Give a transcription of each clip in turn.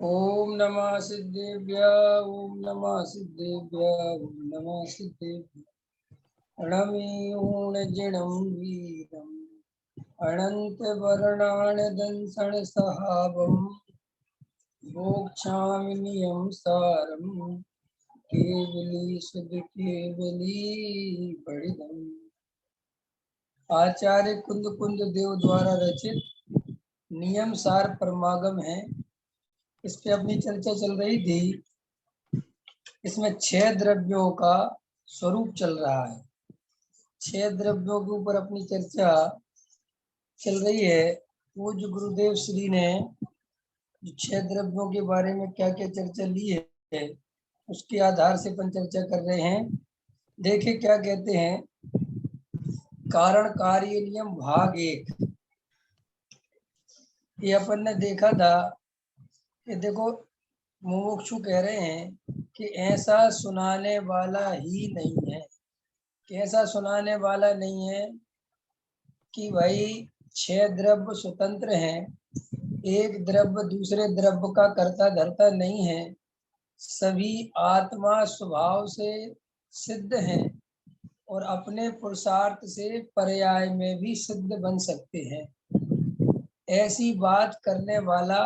ओम नमः सिद्धेभ्य ओम नमः सिद्धेभ्य ओम नमः सिद्धेभ्य णमीऊणजिणं वीरम् अनन्तवर्णानदंसण सहावं मोक्षामि नियं सारं केवली सुध केवली बड़िदम्। आचार्य कुंद कुंद देव द्वारा रचित नियम सार परमागम है। इस पे अपनी चर्चा चल रही थी। इसमें 6 द्रव्यों का स्वरूप चल रहा है। 6 द्रव्यों के ऊपर अपनी चर्चा चल रही है। पूज्य गुरुदेव श्री ने 6 द्रव्यों के बारे में क्या क्या चर्चा ली है, उसके आधार से अपन चर्चा कर रहे हैं। देखिए क्या कहते हैं। कारण कार्य नियम भाग 1। ये अपन ने देखा था कि देखो मुमुक्षु कह रहे हैं कि ऐसा सुनाने वाला ही नहीं है। कैसा सुनाने वाला नहीं है कि भाई 6 द्रव्य स्वतंत्र हैं, एक द्रव्य दूसरे द्रव्य का कर्ता धर्ता नहीं है, सभी आत्मा स्वभाव से सिद्ध हैं और अपने पुरुषार्थ से पर्याय में भी सिद्ध बन सकते हैं। ऐसी बात करने वाला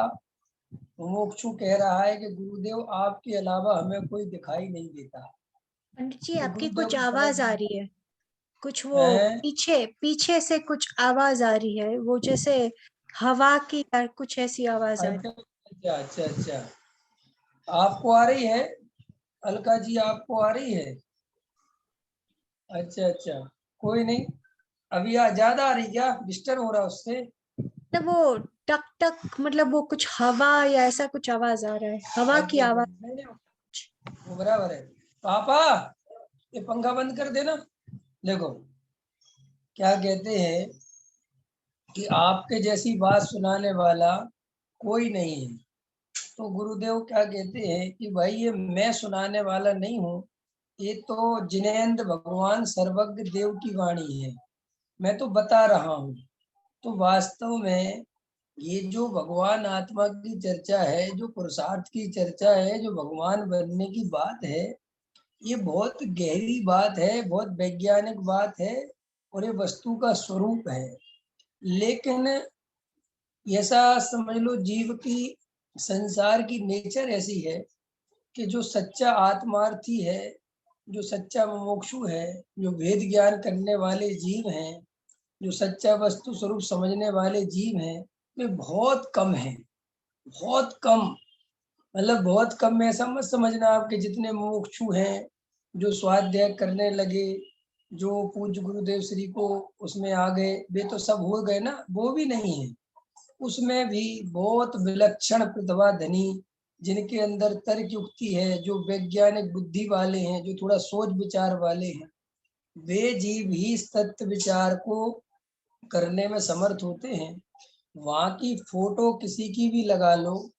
मुमुक्षु कह रहा है कि गुरुदेव आपके अलावा हमें कोई दिखाई नहीं देता। पंडित जी, तो आपकी गुरुदेव कुछ आवाज आ रही है, कुछ वो हैं? पीछे पीछे से कुछ आवाज आ रही है, वो जैसे हवा की या कुछ ऐसी आवाज आ रही अच्छा अच्छा अच्छा, आपको आ रही है? अलका जी आपको आ रही है? अच्छा अच्छा, कोई नहीं। अभी ज्यादा आ रही क्या? डिस्टर्ब हो रहा है उससे? है। मतलब वो टक टक, मतलब वो कुछ हवा या ऐसा कुछ आवाज आ रहा है, हवा की अच्छा अच्छा, आवाज। नहीं नहीं, वो बराबर है। पापा ये पंखा बंद कर देना। देखो क्या कहते हैं कि आपके जैसी बात सुनाने वाला कोई नहीं है। तो गुरुदेव क्या कहते हैं कि भाई ये मैं सुनाने वाला नहीं हूँ, ये तो जिनेंद्र भगवान सर्वज्ञ देव की वाणी है। मैं तो बता रहा हूँ। तो वास्तव में ये जो भगवान आत्मा की चर्चा है, जो पुरुषार्थ की चर्चा है, जो भगवान बनने की बात है, ये बहुत गहरी बात है, बहुत वैज्ञानिक बात है और ये वस्तु का स्वरूप है। लेकिन ऐसा समझ लो जीव की, संसार की नेचर ऐसी है कि जो सच्चा आत्मार्थी है, जो सच्चा मुमुक्षु है, जो वेद ज्ञान करने वाले जीव हैं, जो सच्चा वस्तु स्वरूप समझने वाले जीव हैं, वे बहुत कम हैं। बहुत कम, मतलब बहुत कम में ऐसा मत समझना आपके जितने मुमुक्षु हैं जो स्वाध्याय करने लगे, जो पूज्य गुरुदेव श्री को उसमें आ गए, वे तो सब हो गए ना, वो भी नहीं है। उसमें भी बहुत विलक्षण प्रतिभा धनी, जिनके अंदर तर्क युक्ति है, जो वैज्ञानिक बुद्धि वाले हैं, जो थोड़ा सोच विचार वाले हैं, वे जीव ही इस तत्व विचार को करने में समर्थ होते हैं। वहां की फोटो किसी की भी लगा लो,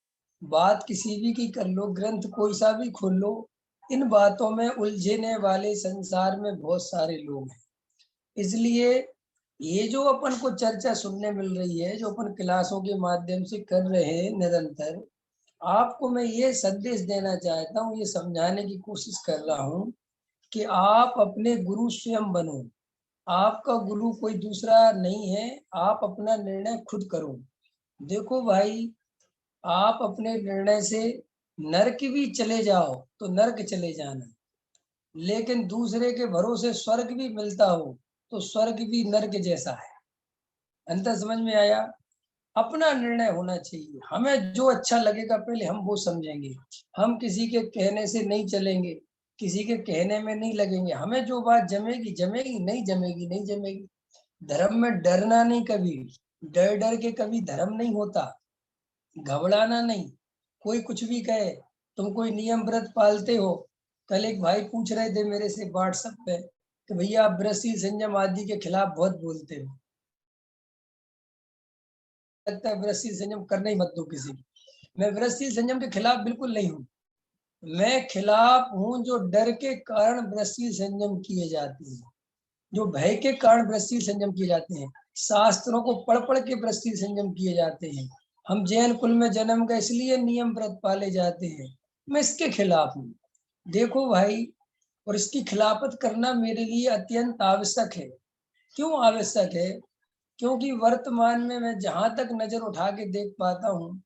बात किसी भी की कर लो, ग्रंथ कोई सा भी खोल लो, इन बातों में उलझने वाले संसार में बहुत सारे लोग हैं। इसलिए ये जो अपन को चर्चा सुनने मिल रही है, जो अपन क्लासों के माध्यम से कर रहे हैं निरंतर, आपको मैं ये संदेश देना चाहता हूँ, ये समझाने की कोशिश कर रहा हूँ कि आप अपने गुरु स्वयं बनो। आपका गुरु कोई दूसरा नहीं है, आप अपना निर्णय खुद करो। देखो भाई, आप अपने निर्णय से नरक भी चले जाओ तो नरक चले जाना, लेकिन दूसरे के भरोसे स्वर्ग भी मिलता हो तो स्वर्ग भी नरक जैसा है। अंतर समझ में आया? अपना निर्णय होना चाहिए। हमें जो अच्छा लगेगा पहले हम वो समझेंगे। हम किसी के कहने से नहीं चलेंगे, किसी के कहने में नहीं लगेंगे। हमें जो बात जमेगी जमेगी, नहीं जमेगी नहीं जमेगी। धर्म में डरना नहीं, कभी डर डर के कभी धर्म नहीं होता। घबराना नहीं, कोई कुछ भी कहे। तुम कोई नियम व्रत पालते हो, कल एक भाई पूछ रहे थे मेरे से व्हाट्सएप पे कि भैया आप व्रतशील संयम आदि के खिलाफ बहुत बोलते हो, लगता है व्रतशील संयम करना ही मत दो किसी को। मैं व्रतशील संयम के खिलाफ बिल्कुल नहीं हूँ। मैं खिलाफ हूँ जो डर के कारण व्रतशील संयम किए जाते हैं, जो भय के कारण व्रतशील संयम किए जाते हैं। शास्त्रों को पढ़ पढ़ के वृत्ति संयम किए जाते हैं। हम जैन कुल में जन्म का इसलिए नियम व्रत पाले जाते हैं। मैं इसके खिलाफ हूँ। देखो भाई, और इसकी खिलाफत करना मेरे लिए अत्यंत आवश्यक है। क्यों आवश्यक है? क्योंकि वर्तमान में मैं जहां तक नजर उठा के देख पाता हूँ,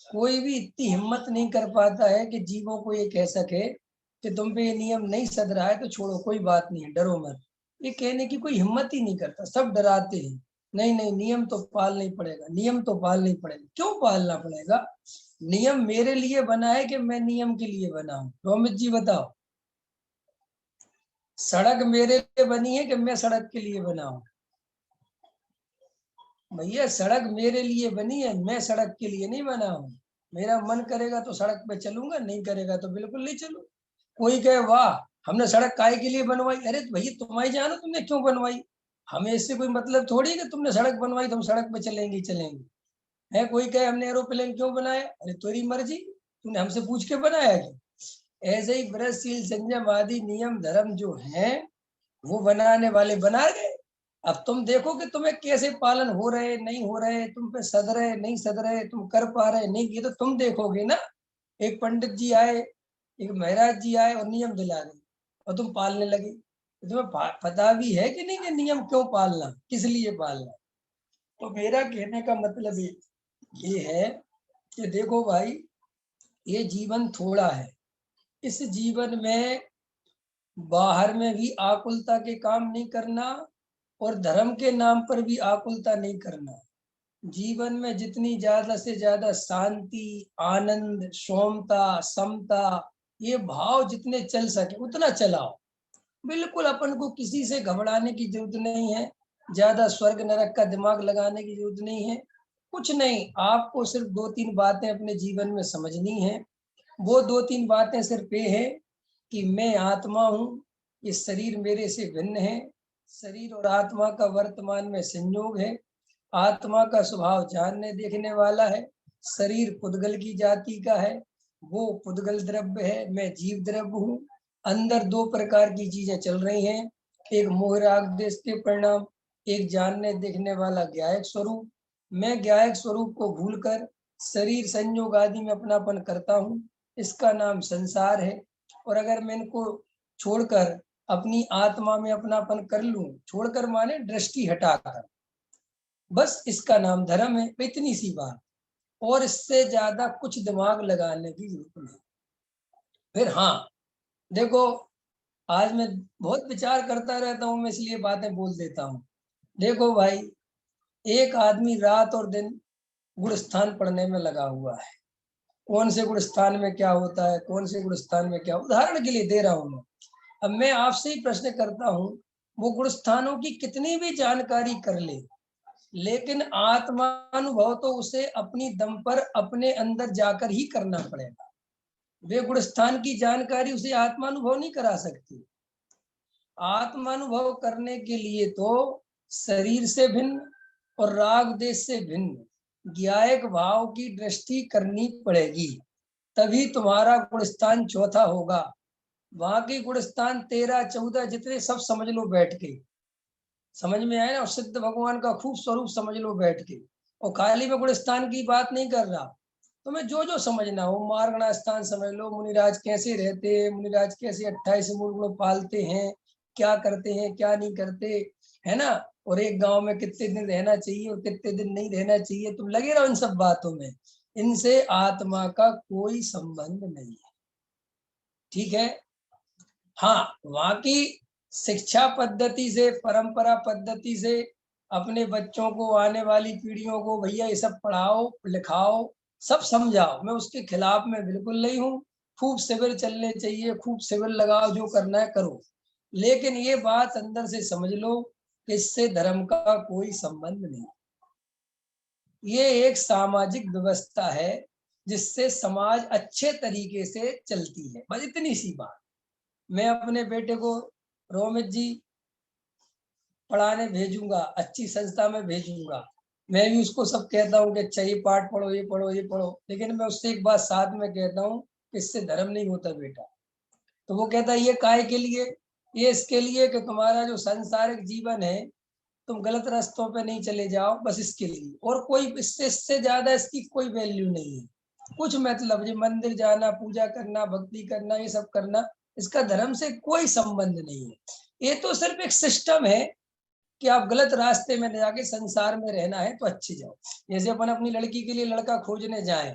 कोई भी इतनी हिम्मत नहीं कर पाता है कि जीवों को ये कह सके कि तुम पे ये नियम नहीं सद रहा है तो छोड़ो, कोई बात नहीं है, डरो मत। ये कहने की कोई हिम्मत ही नहीं करता, सब डराते हैं। नहीं नहीं, नियम तो पालना ही पड़ेगा, नियम तो पालना ही पड़ेगा। क्यों पालना पड़ेगा? नियम मेरे लिए बना है कि मैं नियम के लिए बना हूँ? रोमित जी बताओ। सड़क मेरे लिए बनी है कि मैं सड़क के लिए बना हूँ? भैया सड़क मेरे लिए बनी है, मैं सड़क के लिए नहीं बना हूँ। मेरा मन करेगा तो सड़क पे चलूंगा, नहीं करेगा तो बिल्कुल नहीं चलूंगा। कोई कहे वाह हमने सड़क काहे के लिए बनवाई, अरे तो भैया तुम्हारी जानो तुमने क्यों बनवाई। हमें इससे कोई मतलब थोड़ी कि तुमने सड़क बनवाई तो हम सड़क पे चलेंगे ही चलेंगे। है कोई कहे हमने एरोप्लेन क्यों बनाया, अरे तेरी मर्जी, तूने हमसे पूछ के बनाया क्या। ऐसे ही व्रतशील संयम आदि नियम धर्म जो है वो बनाने वाले बना गए। अब तुम देखो कि तुम्हें कैसे पालन हो रहे नहीं हो रहे, तुम पे सद रहे नहीं सद रहे, तुम कर पा रहे नहीं, ये तो तुम देखोगे ना। एक पंडित जी आए, एक महाराज जी आए और नियम दिला गए और तुम पालने लगे। तो तुम्हें पता भी है कि नहीं कि नियम क्यों पालना, किस लिए पालना। तो मेरा कहने का मतलब ये है कि देखो भाई, ये जीवन थोड़ा है। इस जीवन में बाहर में भी आकुलता के काम नहीं करना और धर्म के नाम पर भी आकुलता नहीं करना। जीवन में जितनी ज्यादा से ज्यादा शांति, आनंद, सौम्यता, समता, ये भाव जितने चल सके उतना चलाओ। बिल्कुल अपन को किसी से घबराने की जरूरत नहीं है, ज्यादा स्वर्ग नरक का दिमाग लगाने की जरूरत नहीं है। कुछ नहीं, आपको सिर्फ 2-3 बातें अपने जीवन में समझनी है। वो 2-3 बातें सिर्फ ये है कि मैं आत्मा हूँ, ये शरीर मेरे से भिन्न है, शरीर और आत्मा का वर्तमान में संयोग है। आत्मा का स्वभाव जानने देखने वाला है, शरीर पुद्गल की जाति का है, वो पुद्गल द्रव्य है, मैं जीव द्रव्य हूँ। अंदर 2 प्रकार की चीजें चल रही हैं, एक मोह राग देश के परिणाम, एक जानने देखने वाला ज्ञायक स्वरूप। मैं ज्ञायक स्वरूप को भूलकर शरीर संयोग आदि में अपनापन करता हूँ, इसका नाम संसार है। और अगर मैं इनको छोड़कर अपनी आत्मा में अपनापन कर लूं, छोड़कर माने दृष्टि हटाकर, बस इसका नाम धर्म है। इतनी सी बात, और इससे ज्यादा कुछ दिमाग लगाने की जरूरत नहीं। फिर हाँ देखो, आज मैं बहुत विचार करता रहता हूँ, मैं इसलिए बातें बोल देता हूँ। देखो भाई, एक आदमी रात और दिन गुण स्थान पढ़ने में लगा हुआ है। कौन से गुण स्थान में क्या होता है, कौन से गुण स्थान में क्या, उदाहरण के लिए दे रहा हूँ मैं। अब मैं आपसे ही प्रश्न करता हूँ, वो गुण स्थानों की कितनी भी जानकारी कर ले, लेकिन आत्मानुभव तो उसे अपनी दम पर अपने अंदर जाकर ही करना पड़ेगा। वे गुण स्थान की जानकारी उसे आत्मानुभव नहीं करा सकती। आत्मानुभव करने के लिए तो शरीर से भिन्न और राग देश से भिन्न ज्ञायक भाव की दृष्टि करनी पड़ेगी, तभी तुम्हारा गुणस्थान चौथा होगा। वहां के गुणस्थान 13-14 जितने सब समझ लो बैठ के, समझ में आए ना, और सिद्ध भगवान का खूब स्वरूप समझ लो बैठ के। और खाली मैं गुणस्थान की बात नहीं कर रहा, तुम्हें जो जो समझना हो, मार्गणा स्थान समझ लो, मुनिराज कैसे रहते हैं, मुनिराज कैसे 28 मूल गुण पालते हैं, क्या करते हैं क्या नहीं करते, है ना। और एक गांव में कितने दिन रहना चाहिए और कितने दिन नहीं रहना चाहिए, तुम लगे रहो इन सब बातों में। इनसे आत्मा का कोई संबंध नहीं है, ठीक है। हाँ, वहां की शिक्षा पद्धति से, परंपरा पद्धति से अपने बच्चों को, आने वाली पीढ़ियों को भैया ये सब पढ़ाओ लिखाओ, सब समझाओ, मैं उसके खिलाफ में बिल्कुल नहीं हूँ। खूब शिविर चलने चाहिए, खूब शिविर लगाओ, जो करना है करो, लेकिन ये बात अंदर से समझ लो कि इससे धर्म का कोई संबंध नहीं। ये एक सामाजिक व्यवस्था है जिससे समाज अच्छे तरीके से चलती है, बस इतनी सी बात। मैं अपने बेटे को रोमित जी पढ़ाने भेजूंगा, अच्छी संस्था में भेजूंगा, मैं भी उसको सब कहता हूँ कि अच्छा ये पाठ पढ़ो, ये पढ़ो, ये पढ़ो, लेकिन मैं उससे एक बात साथ में कहता हूँ, इससे धर्म नहीं होता बेटा। तो वो कहता है ये काहे के लिए, ये इसके लिए कि तुम्हारा जो सांसारिक जीवन है तुम गलत रास्तों पे नहीं चले जाओ, बस इसके लिए। और कोई इससे ज्यादा इसकी कोई वैल्यू नहीं है। कुछ मतलब जो मंदिर जाना, पूजा करना, भक्ति करना, ये सब करना, इसका धर्म से कोई संबंध नहीं है। ये तो सिर्फ एक सिस्टम है कि आप गलत रास्ते में जाके संसार में रहना है तो अच्छे जाओ। जैसे अपन अपनी लड़की के लिए लड़का खोजने जाए,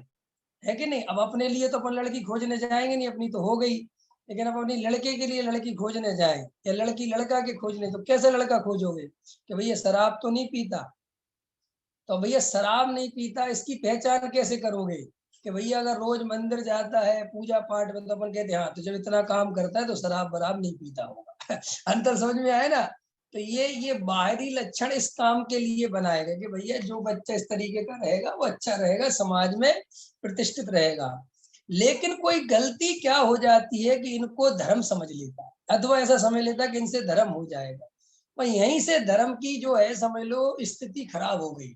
है कि नहीं? अब अपने लिए तो अपन लड़की खोजने जाएंगे नहीं, अपनी तो हो गई, लेकिन अब अपनी लड़के के लिए लड़की खोजने जाए या लड़की लड़का के खोजने, तो कैसे लड़का खोजोगे कि भैया शराब तो नहीं पीता? तो भैया शराब नहीं पीता, इसकी पहचान कैसे करोगे कि भैया अगर रोज मंदिर जाता है, पूजा पाठ में, तो अपन कहते हैं हाँ, तो जब इतना काम करता है तो शराब वराब नहीं पीता होगा। अंतर समझ में आए ना? तो ये बाहरी लक्षण इस काम के लिए बनाए गए कि भैया जो बच्चा इस तरीके का रहेगा वो अच्छा रहेगा, समाज में प्रतिष्ठित रहेगा। लेकिन कोई गलती क्या हो जाती है कि इनको धर्म समझ लेता, अथवा ऐसा समझ लेता कि इनसे धर्म हो जाएगा। और यहीं से धर्म की जो है समझ लो स्थिति खराब हो गई।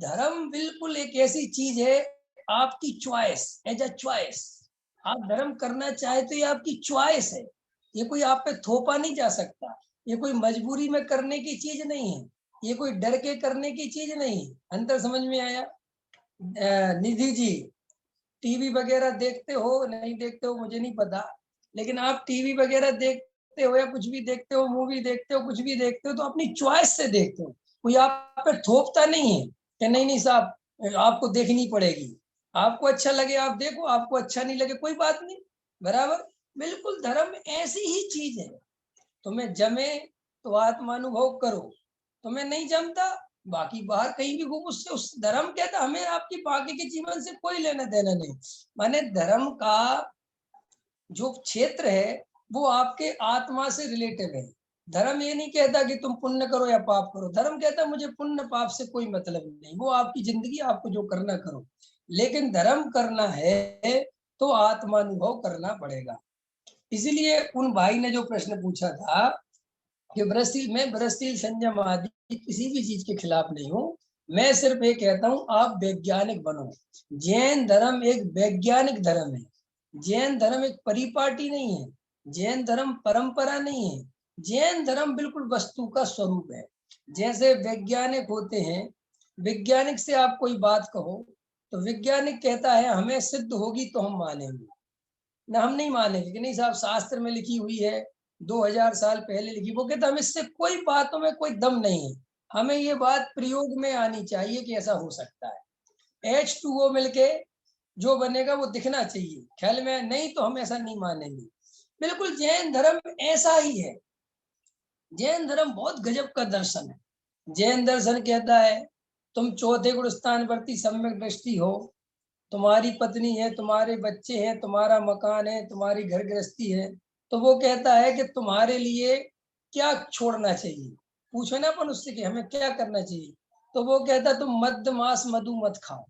धर्म बिल्कुल एक ऐसी चीज है, आपकी चॉइस, एज अ चॉइस। आप धर्म करना चाहे तो ये आपकी चॉइस है, ये कोई आप पे थोपा नहीं जा सकता, ये कोई मजबूरी में करने की चीज नहीं है, ये कोई डर के करने की चीज नहीं है। अंतर समझ में आया? निधि जी, टीवी वगैरह देखते हो नहीं देखते हो मुझे नहीं पता, लेकिन आप टीवी वगैरह देखते हो या कुछ भी देखते हो, मूवी देखते हो, कुछ भी देखते हो, तो अपनी चॉइस से देखते हो। कोई आप पे थोपता नहीं है कि नहीं नहीं साहब आपको देखनी पड़ेगी, आपको अच्छा लगे आप देखो, आपको अच्छा नहीं लगे कोई बात नहीं, बराबर। बिल्कुल धर्म ऐसी ही चीज है, तुम्हें जमे तो आत्मानुभव करो, तुम्हें नहीं जमता बाकी बाहर कहीं भी घूम, उससे उस धर्म कहता हमें आपकी बाकी के जीवन से कोई लेना देना नहीं। माने धर्म का जो क्षेत्र है वो आपके आत्मा से रिलेटेड है। धर्म ये नहीं कहता कि तुम पुण्य करो या पाप करो, धर्म कहता मुझे पुण्य पाप से कोई मतलब नहीं, वो आपकी जिंदगी, आपको जो करना करो, लेकिन धर्म करना है तो आत्मानुभव करना पड़ेगा। इसीलिए उन भाई ने जो प्रश्न पूछा था कि मैं ब्रजशील संयम आदि किसी भी चीज के खिलाफ नहीं हूँ, मैं सिर्फ ये कहता हूँ आप वैज्ञानिक बनो। जैन धर्म एक वैज्ञानिक धर्म है, जैन धर्म एक परिपाटी नहीं है, जैन धर्म परंपरा नहीं है, जैन धर्म बिल्कुल वस्तु का स्वरूप है। जैसे वैज्ञानिक होते हैं, वैज्ञानिक से आप कोई बात कहो तो वैज्ञानिक कहता है हमें सिद्ध होगी तो हम मानेंगे, ना हम नहीं मानेंगे कि नहीं साहब शास्त्र में लिखी हुई है, 2000 साल पहले लिखी, वो कहता हम इससे कोई बातों में कोई दम नहीं है, हमें ये बात प्रयोग में आनी चाहिए कि ऐसा हो सकता है, H2O मिलके जो बनेगा वो दिखना चाहिए, ख्याल में नहीं तो हम ऐसा नहीं मानेंगे। बिल्कुल जैन धर्म ऐसा ही है। जैन धर्म बहुत गजब का दर्शन है। जैन दर्शन कहता है तुम चौथे गुण स्थान वर्ती सम्यक दृष्टि हो, तुम्हारी पत्नी है, तुम्हारे बच्चे हैं, तुम्हारा मकान है, तुम्हारी घर गृहस्थी है, तो वो कहता है कि तुम्हारे लिए क्या छोड़ना चाहिए। पूछो ना अपन उससे कि हमें क्या करना चाहिए, तो वो कहता तुम मद्य मांस मधु मत खाओ,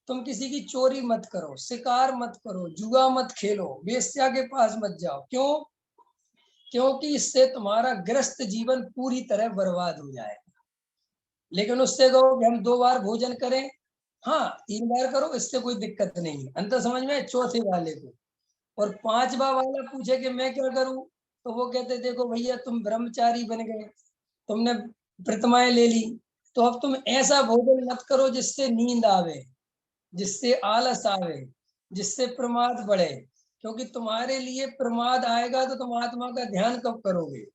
तुम किसी की चोरी मत करो, शिकार मत करो, जुआ मत खेलो, वेश्या के पास मत जाओ। क्यों? क्योंकि इससे तुम्हारा ग्रस्त जीवन पूरी तरह बर्बाद हो जाएगा। लेकिन उससे कहो कि हम 2 बार भोजन करें, हाँ 3 बार करो, इससे कोई दिक्कत नहीं है। अंतर समझ में? चौथे वाले को। और 5वां वाला पूछे कि मैं क्या करूं, तो वो कहते देखो भैया तुम ब्रह्मचारी बन गए, तुमने प्रतिमाएं ले ली, तो अब तुम ऐसा भोजन मत करो जिससे नींद आवे, जिससे आलस आवे, जिससे प्रमाद बढ़े, क्योंकि तुम्हारे लिए प्रमाद आएगा तो तुम आत्मा का ध्यान कब करोगे।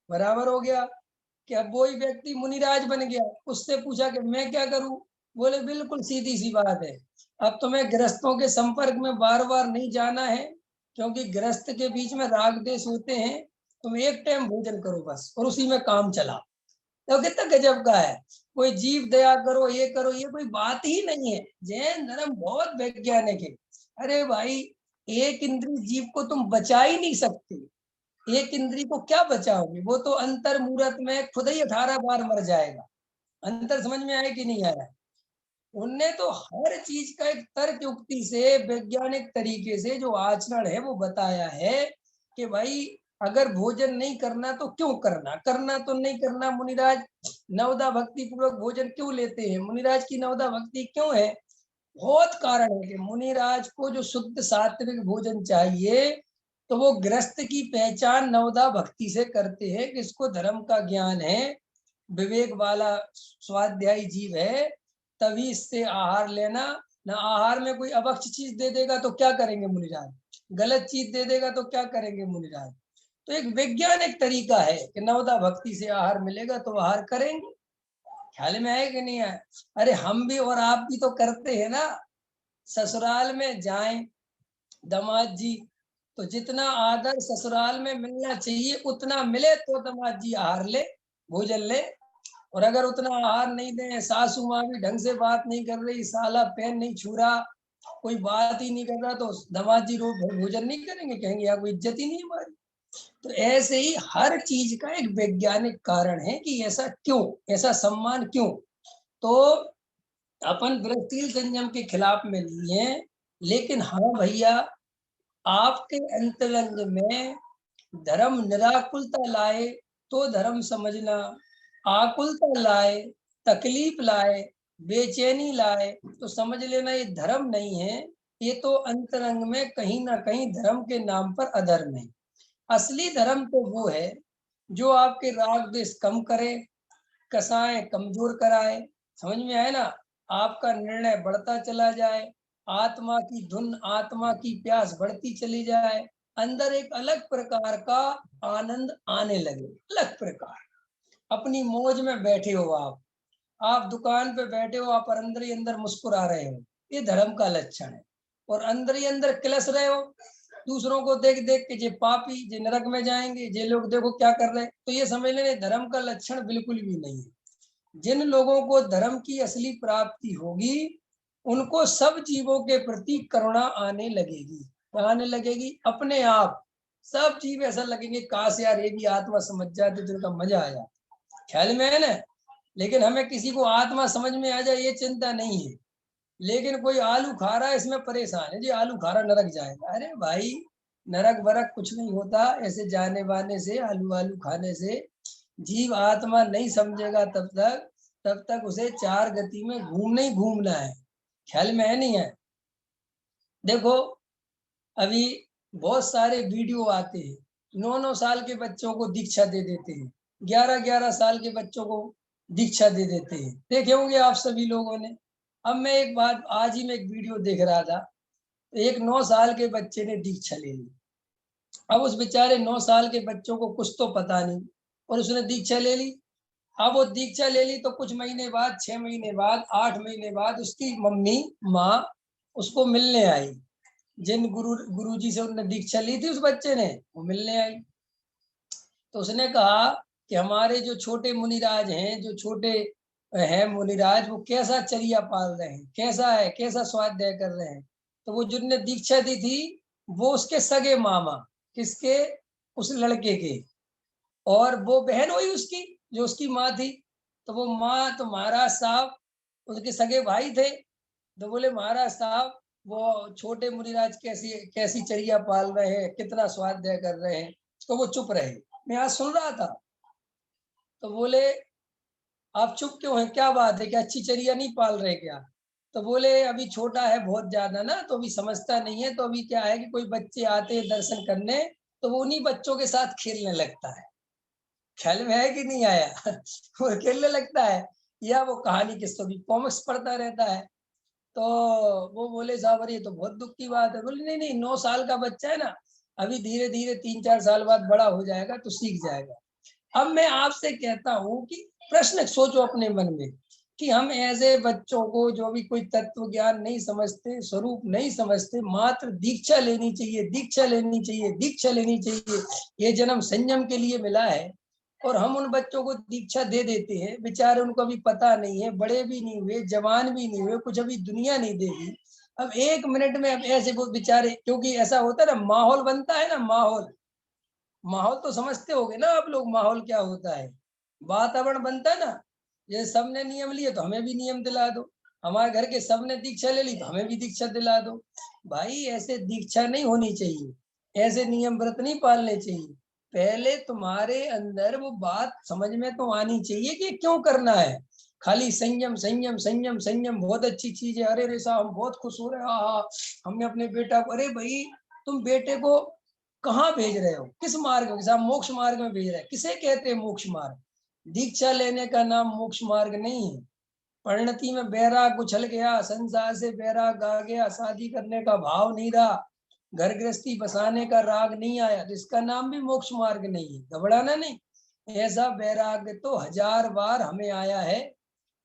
बराबर हो गया कि अब वही व्यक्ति मुनिराज बन गया, उससे पूछा कि मैं क्या करूं, बोले बिल्कुल सीधी सी बात है, अब तुम्हें गृहस्थों के संपर्क में बार बार नहीं जाना है, क्योंकि गृहस्थ के बीच में राग देश होते हैं, तुम एक टाइम भोजन करो बस और उसी में काम चला। तो कितना गजब का है, कोई जीव दया करो, ये करो, ये कोई बात ही नहीं है। जैन धर्म बहुत वैज्ञानिक है। अरे भाई एक इंद्रिय जीव को तुम बचा ही नहीं सकते, एक इंद्री को क्या बचाओगे, वो तो अंतर मूर्त में खुद ही 18 बार मर जाएगा। अंतर समझ में आया कि नहीं आया? उनने तो हर चीज का एक तर्क युक्ति से, वैज्ञानिक तरीके से जो आचरण है वो बताया है कि भाई अगर भोजन नहीं करना तो क्यों करना, करना तो नहीं करना। मुनिराज नवदा भक्ति पूर्वक भोजन क्यों लेते हैं, मुनिराज की नवदा भक्ति क्यों है? बहुत कारण है कि मुनिराज को जो शुद्ध सात्विक भोजन चाहिए, तो वो गृहस्थ की पहचान नवदा भक्ति से करते हैं कि इसको धर्म का ज्ञान है, विवेक वाला स्वाध्यायी जीव है तभी इससे आहार लेना। ना आहार में कोई अभक्ष चीज दे देगा तो क्या करेंगे मुनिराज, गलत चीज दे देगा तो क्या करेंगे मुनिराज। तो एक वैज्ञानिक तरीका है कि नवदा भक्ति से आहार मिलेगा तो आहार करेंगे। ख्याल में है कि नहीं है? अरे हम भी और आप भी तो करते हैं ना। ससुराल में जाएं दामाद जी तो जितना आदर ससुराल में मिलना चाहिए उतना मिले तो दामाद जी आहार ले, भोजन ले। और अगर उतना आहार नहीं दे, सासू माँ भी ढंग से बात नहीं कर रही, साला पेन नहीं छू रहा, कोई बात ही नहीं कर रहा, तो दामाद जी रोज भोजन नहीं करेंगे, कहेंगे यहाँ कोई इज्जत ही नहीं हमारी। तो ऐसे ही हर चीज का एक वैज्ञानिक कारण है कि ऐसा क्यों, ऐसा सम्मान क्यों। तो अपन वृत्तिल संयम के खिलाफ में नहीं है, लेकिन हाँ भैया आपके अंतरंग में धर्म निराकुलता लाए तो धर्म समझना, आकुलता लाए, तकलीफ लाए, बेचैनी लाए तो समझ लेना ये धर्म नहीं है, ये तो अंतरंग में कहीं ना कहीं धर्म के नाम पर अधर्म है। असली धर्म तो वो है जो आपके राग द्वेष कम करे, कसाए कमजोर कराए, समझ में आए ना, आपका निर्णय बढ़ता चला जाए, आत्मा की धुन, आत्मा की प्यास बढ़ती चली जाए, अंदर एक अलग प्रकार का आनंद आने लगे, अलग प्रकार। अपनी मौज में बैठे हो आप दुकान पे बैठे हो, आप अंदर ही अंदर मुस्कुरा रहे हो, ये धर्म का लक्षण है। और अंदर ही अंदर किलस रहे हो, दूसरों को देख देख के, जे पापी जे नरक में जाएंगे, जे लोग देखो क्या कर रहे हैं, तो ये समझ लेने धर्म का लक्षण बिल्कुल भी नहीं है। जिन लोगों को धर्म की असली प्राप्ति होगी उनको सब जीवों के प्रति करुणा आने लगेगी, आने लगेगी अपने आप। सब जीव ऐसा लगेंगे काश यार ये भी आत्मा समझ जाते तो उनका मजा आ जाता। ख्याल में है ना। लेकिन हमें किसी को आत्मा समझ में आ जाए ये चिंता नहीं है, लेकिन कोई आलू खा रहा है इसमें परेशान है जी, आलू खा रहा नरक जाएगा। अरे भाई नरक वरक कुछ नहीं होता ऐसे जाने बाने से, आलू आलू खाने से। जीव आत्मा नहीं समझेगा तब तक उसे चार गति में घूमना ही घूमना है। ख्याल में है नहीं है? देखो अभी बहुत सारे वीडियो आते हैं, 9-9 साल के बच्चों को दीक्षा दे देते हैं, 11-11 साल के बच्चों को दीक्षा दे देते हैं, देखे होंगे आप सभी लोगों ने। अब मैं एक बात, आज ही मैं एक वीडियो देख रहा था, एक 9 साल के बच्चे ने दीक्षा ले ली। अब उस बेचारे 9 साल के बच्चों को कुछ तो पता नहीं और उसने दीक्षा ले ली। अब वो दीक्षा ले ली तो कुछ महीने बाद, 6 महीने बाद, 8 महीने बाद उसकी मम्मी माँ उसको मिलने आई। जिन गुरुजी से उन्होंने दीक्षा ली थी उस बच्चे ने, वो मिलने आई। तो उसने कहा कि हमारे जो छोटे मुनिराज हैं, जो छोटे हैं मुनिराज, वो कैसा चर्या पाल रहे हैं, कैसा है, कैसा स्वाध्याय कर रहे हैं। तो वो जिनने दीक्षा दी थी वो उसके सगे मामा, किसके, उस लड़के के, और वो बहन हुई उसकी जो उसकी माँ थी। तो वो माँ तो महाराज साहब उनके सगे भाई थे। तो बोले महाराज साहब वो छोटे मुनिराज कैसी कैसी चर्या पाल रहे हैं, कितना स्वाध्याय कर रहे हैं। तो वो चुप रहे, मैं आज सुन रहा था। तो बोले आप चुप क्यों हैं, क्या बात है, क्या अच्छी चर्या नहीं पाल रहे क्या? तो बोले अभी छोटा है बहुत ज्यादा ना, तो अभी समझता नहीं है, तो अभी क्या है कि कोई बच्चे आते हैं दर्शन करने तो वो उन्हीं बच्चों के साथ खेलने लगता है। ख्याल में है कि नहीं आया? वो खेलने लगता है या वो कहानी किस्तों की कॉमिक्स पढ़ता रहता है। तो वो बोले साहब अरे ये तो बहुत दुख की बात है। बोले नहीं नहीं, 9 साल का बच्चा है ना, अभी धीरे धीरे 3-4 साल बाद बड़ा हो जाएगा तो सीख जाएगा। अब मैं आपसे कहता हूँ कि प्रश्न सोचो अपने मन में कि हम ऐसे बच्चों को जो भी कोई तत्व ज्ञान नहीं समझते, स्वरूप नहीं समझते, मात्र दीक्षा लेनी चाहिए, दीक्षा लेनी चाहिए, दीक्षा लेनी चाहिए, ये जन्म संयम के लिए मिला है, और हम उन बच्चों को दीक्षा दे देते हैं। बेचारे उनको अभी पता नहीं है, बड़े भी नहीं हुए, जवान भी नहीं हुए, कुछ अभी दुनिया नहीं देगी। अब 1 मिनट में अब ऐसे वो बेचारे, क्योंकि ऐसा होता है ना, माहौल बनता है ना, माहौल, माहौल तो समझते होगे ना आप लोग, माहौल क्या होता है, वातावरण बनता है ना। ये सबने नियम लिए तो हमें भी नियम दिला दो, हमारे घर के सबने दीक्षा ले ली तो हमें भी दीक्षा दिला दो। भाई ऐसे दीक्षा नहीं होनी चाहिए, ऐसे नियम व्रत नहीं पालने चाहिए। पहले तुम्हारे अंदर वो बात समझ में तो आनी चाहिए कि क्यों करना है। खाली संयम संयम संयम संयम बहुत अच्छी चीज है, अरे रे साहब हम बहुत खुश हो रहे हैं, हाँ हमने अपने बेटा को, अरे भाई तुम बेटे को कहाँ भेज रहे हो, किस मार्ग में, मोक्ष मार्ग में भेज रहे हैं, किसे कहते हैं मोक्ष मार्ग? दीक्षा लेने का नाम मोक्ष मार्ग नहीं है। परिणति में बैराग उछल गया, संसार से बैराग आ गया, शादी करने का भाव नहीं रहा, घर गृहस्थी बसाने का राग नहीं आया, तो इसका नाम भी मोक्ष मार्ग नहीं है। घबराना नहीं, ऐसा बैराग तो 1000 बार हमें आया है।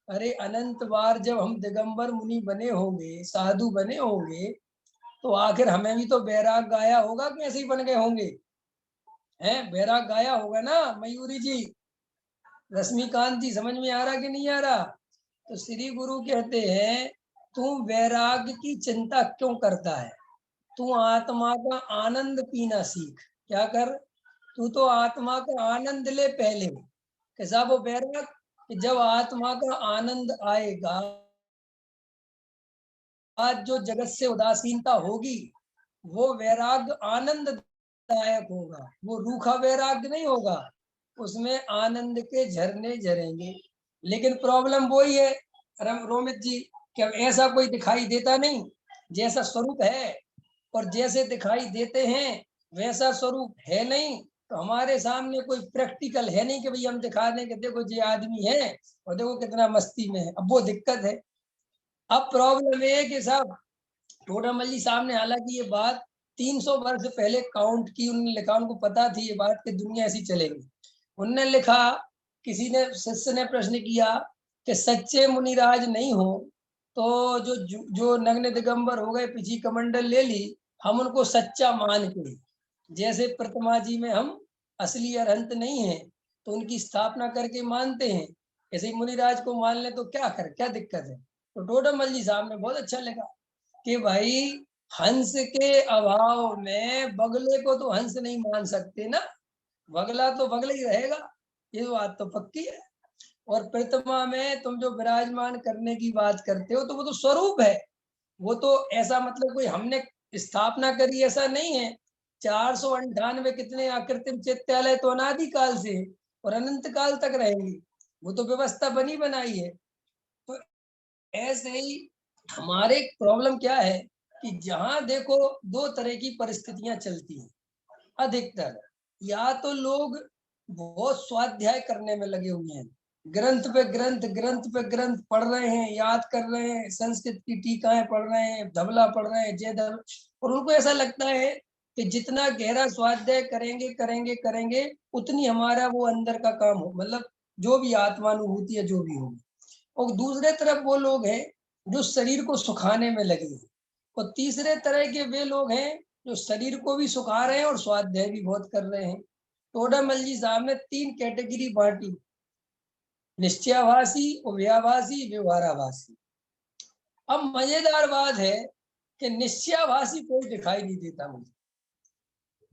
अरे अनंत बार जब हम दिगंबर मुनि बने होंगे, साधु बने होंगे, तो आखिर हमें भी तो बैराग गाया होगा कि ऐसे ही बन गए होंगे? हैं, बैराग गाया होगा ना मयूरी जी, रश्मिकांत जी, समझ में आ रहा कि नहीं आ रहा? तो श्री गुरु कहते हैं तू वैराग की चिंता क्यों करता है? तू आत्मा का आनंद पीना सीख। क्या कर? तू तो आत्मा का आनंद ले पहले। कैसा वो वैराग? कि जब आत्मा का आनंद आएगा, आज जो जगत से उदासीनता होगी, वो वैराग आनंददायक होगा, वो रूखा वैराग नहीं होगा, उसमें आनंद के झरने झरेंगे। लेकिन प्रॉब्लम वही है रोमित जी, कि अब ऐसा कोई दिखाई देता नहीं, जैसा स्वरूप है और जैसे दिखाई देते हैं वैसा स्वरूप है नहीं, तो हमारे सामने कोई प्रैक्टिकल है नहीं कि भाई हम दिखा दें कि देखो ये आदमी है और देखो कितना मस्ती में है। अब वो दिक्कत है। अब प्रॉब्लम ये है कि साहब टोडामल जी साहब ने हालांकि ये बात 300 वर्ष पहले काउंट की, उन्होंने लिखा, उनको पता थी ये बात कि दुनिया ऐसी चलेगी। उन्होंने लिखा, किसी ने शिष्य ने प्रश्न किया कि सच्चे मुनिराज नहीं हो तो जो नग्न दिगंबर हो गए, पीछी कमंडल ले ली, हम उनको सच्चा मान के, जैसे प्रतिमा जी में हम असली अरहंत नहीं है तो उनकी स्थापना करके मानते हैं, ऐसे मुनिराज को मान ले तो क्या दिक्कत है? तो टोडामल जी साहब ने बहुत अच्छा लिखा कि भाई हंस के अभाव में बगले को तो हंस नहीं मान सकते ना, बगला तो बगला ही रहेगा, ये बात तो पक्की है। और प्रतिमा में तुम जो विराजमान करने की बात करते हो तो वो तो स्वरूप है, वो तो ऐसा मतलब कोई हमने स्थापना करी ऐसा नहीं है। 498 कितने आकृतिम चैत्यालय तो अनादिकाल से और अनंत काल तक रहेंगे, वो तो व्यवस्था बनी बनाई है। तो ऐसे ही हमारे प्रॉब्लम क्या है कि जहां देखो दो तरह की परिस्थितियां चलती हैं अधिकतर। या तो लोग बहुत स्वाध्याय करने में लगे हुए हैं, ग्रंथ पे ग्रंथ पढ़ रहे हैं, याद कर रहे हैं, संस्कृत की टीकाएं पढ़ रहे हैं, धबला पढ़ रहे हैं, जयधर, और उनको ऐसा लगता है कि जितना गहरा स्वाध्याय करेंगे करेंगे करेंगे उतनी हमारा वो अंदर का काम हो, मतलब जो भी आत्मानुभूति है जो भी होगी। और दूसरे तरफ वो लोग हैं जो शरीर को सुखाने में लगे हैं, और तीसरे तरह के वे लोग हैं जो शरीर को भी सुखा रहे हैं और स्वाध्याय भी बहुत कर रहे हैं। टोडामल जी साहब ने 3 कैटेगरी बांटी, निश्चयाभासी, उभयाभासी, व्यवहाराभासी। अब मजेदार बात है कि निश्चयाभासी कोई दिखाई नहीं देता मुझे।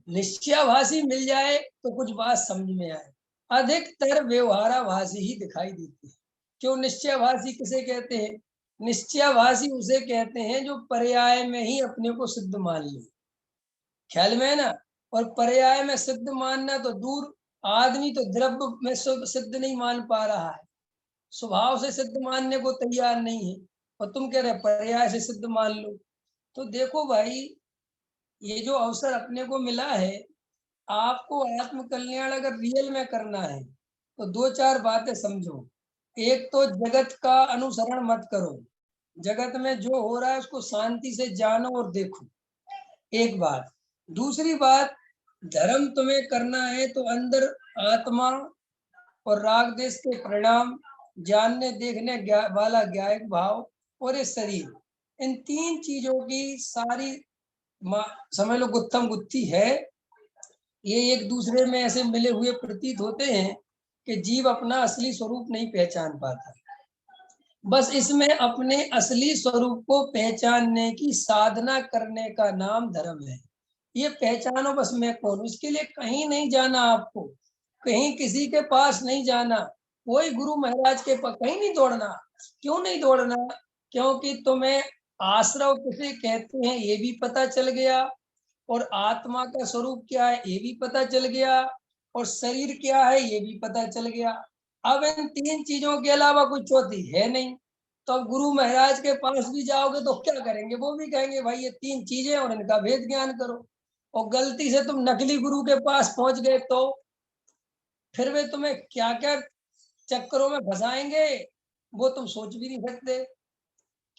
निश्चयाभासी मिल जाए तो कुछ बात समझ में आए, अधिकतर व्यवहाराभासी ही दिखाई देती है। क्यों निश्चयाभासी किसे कहते हैं? निश्चयाभासी उसे कहते हैं जो पर्याय में ही अपने को सिद्ध मान ले, ख्याल में है ना। और पर्याय में सिद्ध मानना तो दूर, आदमी तो द्रव्य में सिद्ध नहीं मान पा रहा है, स्वभाव से सिद्ध मानने को तैयार नहीं है, और तुम कह रहे पर्याय से सिद्ध मान लो। तो देखो भाई, ये जो अवसर अपने को मिला है, आपको आत्म कल्याण अगर रियल में करना है तो 2-4 बातें समझो। एक तो जगत का अनुसरण मत करो, जगत में जो हो रहा है उसको शांति से जानो और देखो, एक बात। दूसरी बात, धर्म तुम्हें करना है तो अंदर आत्मा और राग देश के परिणाम, जानने देखने वाला ज्ञायक भाव और ये शरीर, इन 3 चीजों की सारी समझ लो गुत्थम गुत्थी है। ये एक दूसरे में ऐसे मिले हुए प्रतीत होते हैं कि जीव अपना असली स्वरूप नहीं पहचान पाता। बस इसमें अपने असली स्वरूप को पहचानने की साधना करने का नाम धर्म है। ये पहचानो बस मैं कौन, इसके लिए कहीं नहीं जाना, आपको कहीं किसी के पास नहीं जाना, कोई गुरु महाराज के पास कहीं नहीं दौड़ना। क्यों नहीं दौड़ना? क्योंकि तुम्हें आश्रव किसे कहते हैं ये भी पता चल गया, और आत्मा का स्वरूप क्या है ये भी पता चल गया, और शरीर क्या है ये भी पता चल गया। अब इन 3 चीजों के अलावा कोई चौथी है नहीं। तो अब गुरु महाराज के पास भी जाओगे तो क्या करेंगे? वो भी कहेंगे भाई ये 3 चीजें और इनका भेद ज्ञान करो। और गलती से तुम नकली गुरु के पास पहुंच गए तो फिर वे तुम्हें क्या क्या चक्करों में फंसाएंगे वो तुम सोच भी नहीं सकते,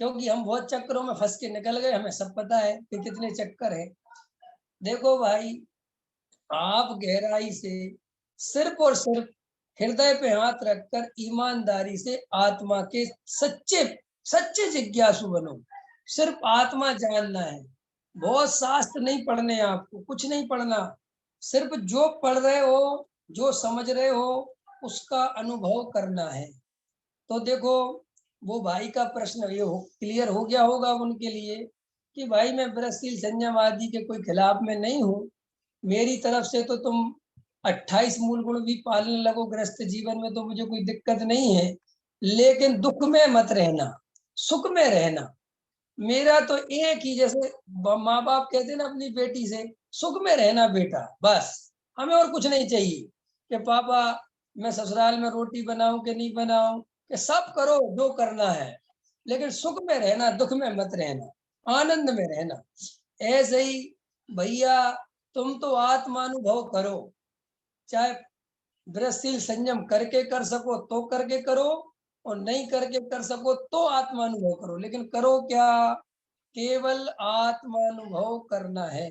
क्योंकि हम बहुत चक्करों में फंस के निकल गए, हमें सब पता है कि कितने चक्कर है। देखो भाई, आप गहराई से सिर्फ और सिर्फ हृदय पे हाथ रखकर ईमानदारी से आत्मा के सच्चे सच्चे जिज्ञासु बनो। सिर्फ आत्मा जानना है, बहुत शास्त्र नहीं पढ़ने, आपको कुछ नहीं पढ़ना, सिर्फ जो पढ़ रहे हो, जो समझ रहे हो, उसका अनुभव करना है। तो देखो, वो भाई का प्रश्न ये क्लियर हो गया होगा उनके लिए कि भाई मैं ब्रजशील संयम आदि के कोई खिलाफ में नहीं हूँ, मेरी तरफ से तो तुम 28 मूल गुण भी पालने लगो गृहस्थ जीवन में तो मुझे कोई दिक्कत नहीं है, लेकिन दुख में मत रहना, सुख में रहना। मेरा तो एक ही, जैसे माँ बाप कहते हैं ना अपनी बेटी से, सुख में रहना बेटा, बस हमें और कुछ नहीं चाहिए कि पापा मैं ससुराल में रोटी बनाऊं कि नहीं बनाऊं, कि सब करो जो करना है, लेकिन सुख में रहना, दुख में मत रहना, आनंद में रहना। ऐसे ही भैया तुम तो आत्मानुभव करो, चाहे ब्रजशील संयम करके कर सको तो करके करो, और नहीं करके कर सको तो आत्मानुभव करो, लेकिन करो क्या, केवल आत्मानुभव करना है।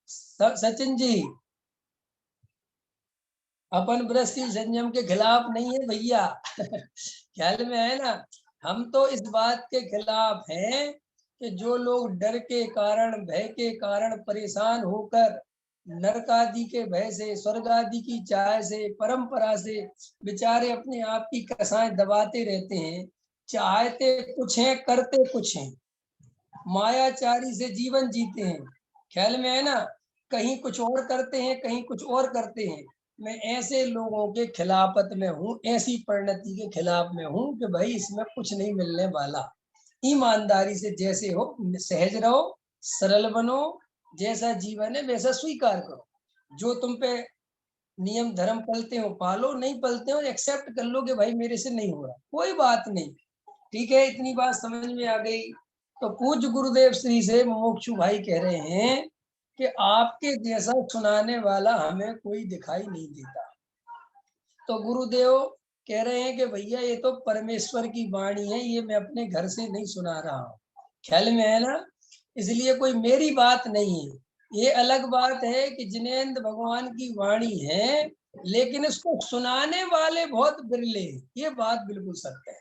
सचिन जी, अपन ब्रजशील संयम के खिलाफ नहीं है भैया ख्याल में है ना, हम तो इस बात के खिलाफ हैं कि जो लोग डर के कारण, भय के कारण परेशान होकर नरक आदि के भय से, स्वर्ग आदि की चाह से, परंपरा से बेचारे अपने आप की कसाएं दबाते रहते हैं, चाहते कुछ हैं करते कुछ हैं, मायाचारी से जीवन जीते हैं, ख्याल में है ना, कहीं कुछ और करते हैं, कहीं कुछ और करते हैं। मैं ऐसे लोगों के खिलाफत में हूँ, ऐसी परिणति के खिलाफ में हूँ कि भाई इसमें कुछ नहीं मिलने वाला। ईमानदारी से जैसे हो सहज रहो, सरल बनो, जैसा जीवन है वैसा स्वीकार करो, जो तुम पे नियम धर्म पलते हो पालो, नहीं पलते हो एक्सेप्ट कर लो कि भाई मेरे से नहीं हो रहा, कोई बात नहीं, ठीक है। इतनी बात समझ में आ गई। तो पूज्य गुरुदेव श्री से मोक्षु भाई कह रहे हैं कि आपके जैसा सुनाने वाला हमें कोई दिखाई नहीं देता। तो गुरुदेव कह रहे हैं कि भैया ये तो परमेश्वर की वाणी है, ये मैं अपने घर से नहीं सुना रहा हूँ, ख्याल में है ना, इसलिए कोई मेरी बात नहीं है। ये अलग बात है कि जिनेंद्र भगवान की वाणी है, लेकिन इसको सुनाने वाले बहुत बिरले हैं, ये बात बिल्कुल सत्य है,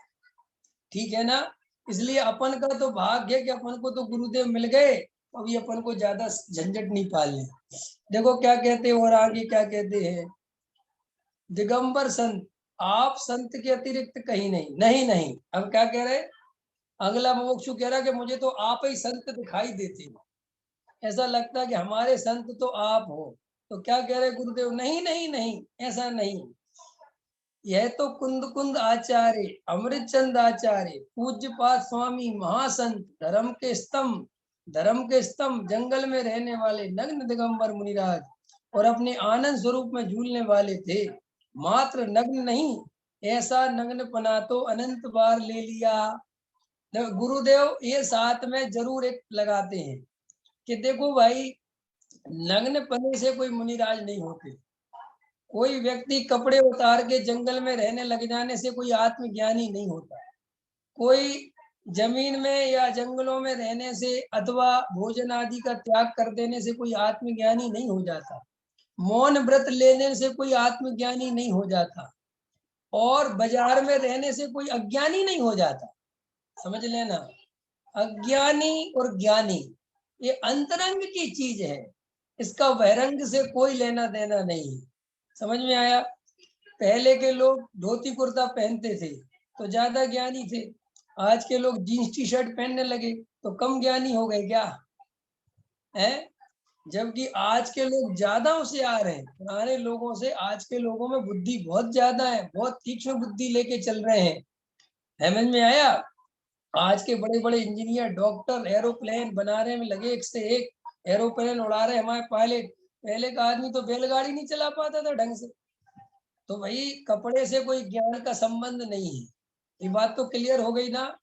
ठीक है ना। इसलिए अपन का तो भाग्य है कि अपन को तो गुरुदेव मिल गए, अभी अपन को ज्यादा झंझट नहीं पालने। देखो क्या कहते हैं और आगे क्या कहते हैं, दिगंबर संत, आप संत के अतिरिक्त कहीं नहीं, नहीं नहीं, अब क्या कह रहे, अगला मोक्षु कह रहा कि मुझे तो आप ही संत दिखाई देते हो, ऐसा लगता है कि हमारे संत तो आप हो। तो क्या कह रहे गुरुदेव, नहीं नहीं नहीं, ऐसा नहीं, यह तो कुंद कुंद आचार्य, अमृत चंद आचार्य, पूज्य पाद स्वामी महासंत, धर्म के स्तंभ जंगल में रहने वाले नग्न दिगंबर मुनिराज और अपने आनंद स्वरूप में झूलने वाले थे। मात्र नग्न नहीं, ऐसा नग्न पना तो अनंत बार ले लिया। गुरुदेव ये साथ में जरूर एक लगाते हैं कि देखो भाई, नग्न पने से कोई मुनिराज नहीं होते, कोई व्यक्ति कपड़े उतार के जंगल में रहने लग जाने से कोई आत्मज्ञानी नहीं होता, कोई जमीन में या जंगलों में रहने से अथवा भोजन आदि का त्याग कर देने से कोई आत्मज्ञानी नहीं हो जाता, मौन व्रत लेने से कोई आत्मज्ञानी नहीं हो जाता, और बाजार में रहने से कोई अज्ञानी नहीं हो जाता, समझ लेना। अज्ञानी और ज्ञानी ये अंतरंग की चीज है, इसका बहिरंग से कोई लेना देना नहीं है, समझ में आया। पहले के लोग धोती कुर्ता पहनते थे तो ज्यादा ज्ञानी थे, आज के लोग जीन्स टी शर्ट पहनने लगे तो कम ज्ञानी हो गए क्या है, जबकि आज के लोग ज्यादा होशियार हैं, पुराने लोगों से आज के लोगों में बुद्धि बहुत ज्यादा है, बहुत तीक्ष्ण बुद्धि लेके चल रहे हैं, समझ में आया। आज के बड़े बड़े इंजीनियर डॉक्टर एरोप्लेन बनाने में लगे, एक से एक एरोप्लेन उड़ा रहे हमारे पायलट, पहले का आदमी तो बैलगाड़ी नहीं चला पाता था ढंग से। तो भाई कपड़े से कोई ज्ञान का संबंध नहीं है, ये बात तो क्लियर हो गई ना।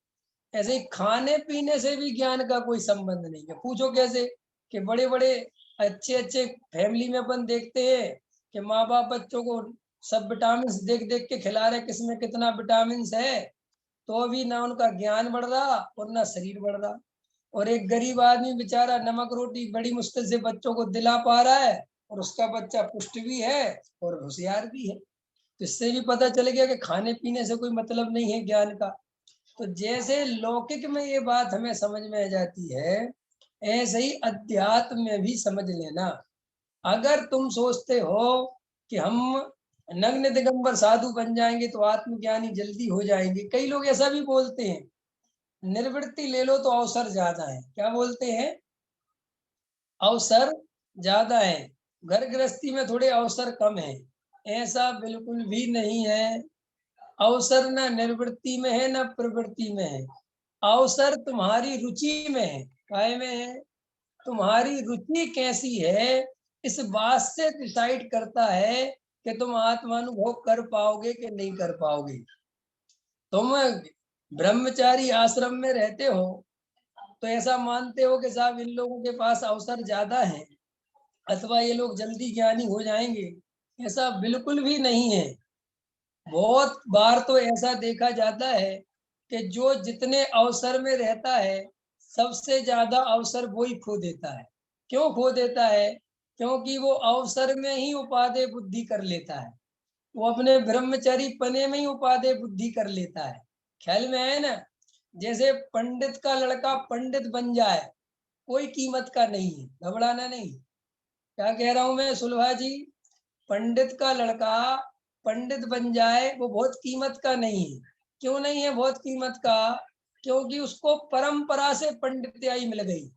ऐसे ही खाने पीने से भी ज्ञान का कोई संबंध नहीं है, पूछो कैसे, कि बड़े बड़े अच्छे अच्छे फैमिली में अपन देखते हैं कि माँ बाप बच्चों को सब विटामिन देख देख के खिला रहे किसमें कितना विटामिन है, तो भी ना उनका ज्ञान बढ़ रहा और ना शरीर बढ़ रहा। और एक गरीब आदमी बेचारा नमक रोटी बड़ी मुश्किल से बच्चों को दिला पा रहा है, और उसका बच्चा पुष्ट भी है और होशियार भी है। तो इससे भी पता चल गया कि खाने पीने से कोई मतलब नहीं है ज्ञान का। तो जैसे लौकिक में ये बात हमें समझ में आ जाती है, ऐसे ही अध्यात्म में भी समझ लेना। अगर तुम सोचते हो कि हम नग्न दिगंबर साधु बन जाएंगे तो आत्मज्ञानी जल्दी हो जाएंगे, कई लोग ऐसा भी बोलते हैं, निर्वृत्ति ले लो तो अवसर ज्यादा है। क्या बोलते हैं? अवसर ज्यादा है, घर गृहस्थी में थोड़े अवसर कम है। ऐसा बिल्कुल भी नहीं है। अवसर न निर्वृत्ति में है न प्रवृत्ति में है, अवसर तुम्हारी रुचि में है। काय में है? तुम्हारी रुचि कैसी है, इस बात से डिसाइड करता है कि तुम आत्मानुभव कर पाओगे कि नहीं कर पाओगे। तुम ब्रह्मचारी आश्रम में रहते हो तो ऐसा मानते हो कि साहब इन लोगों के पास अवसर ज्यादा है अथवा ये लोग जल्दी ज्ञानी हो जाएंगे। ऐसा बिल्कुल भी नहीं है। बहुत बार तो ऐसा देखा जाता है कि जो जितने अवसर में रहता है सबसे ज्यादा अवसर वो ही खो देता है। क्यों खो देता है? क्योंकि वो अवसर में ही उपादेय बुद्धि कर लेता है, वो अपने ब्रह्मचारी पने में ही उपादेय बुद्धि कर लेता है। ख्याल में है ना? जैसे पंडित का लड़का पंडित बन जाए कोई कीमत का नहीं है, घबराना नहीं। क्या कह रहा हूं मैं सुलभा जी? पंडित का लड़का पंडित बन जाए वो बहुत कीमत का नहीं है। क्यों नहीं है बहुत कीमत का? क्योंकि उसको परंपरा से पंडित्याई मिल गई।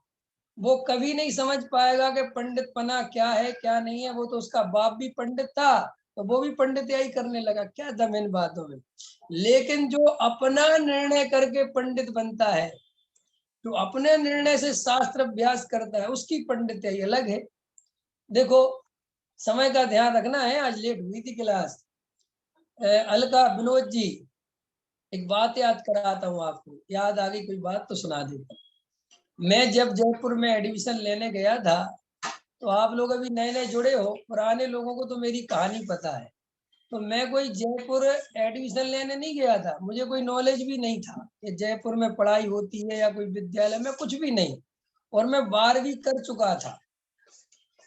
वो कभी नहीं समझ पाएगा कि पंडित पना क्या है क्या नहीं है। वो तो उसका बाप भी पंडित था तो वो भी पंडित्याई करने लगा, क्या दम इन बातों में। लेकिन जो अपना निर्णय करके पंडित बनता है, जो अपने निर्णय से शास्त्र अभ्यास करता है, उसकी पंडित्याई अलग है। देखो, समय का ध्यान रखना है, आज लेट हुई थी क्लास। अलका विनोद जी, एक बात याद कराता हूँ आपको, याद आ गई कोई बात तो सुना देता। मैं जब जयपुर में एडमिशन लेने गया था, तो आप लोग अभी नए नए जुड़े हो, पुराने लोगों को तो मेरी कहानी पता है। तो मैं कोई जयपुर एडमिशन लेने नहीं गया था, मुझे कोई नॉलेज भी नहीं था कि जयपुर में पढ़ाई होती है या कोई विद्यालय में, कुछ भी नहीं। और मैं 12वीं कर चुका था।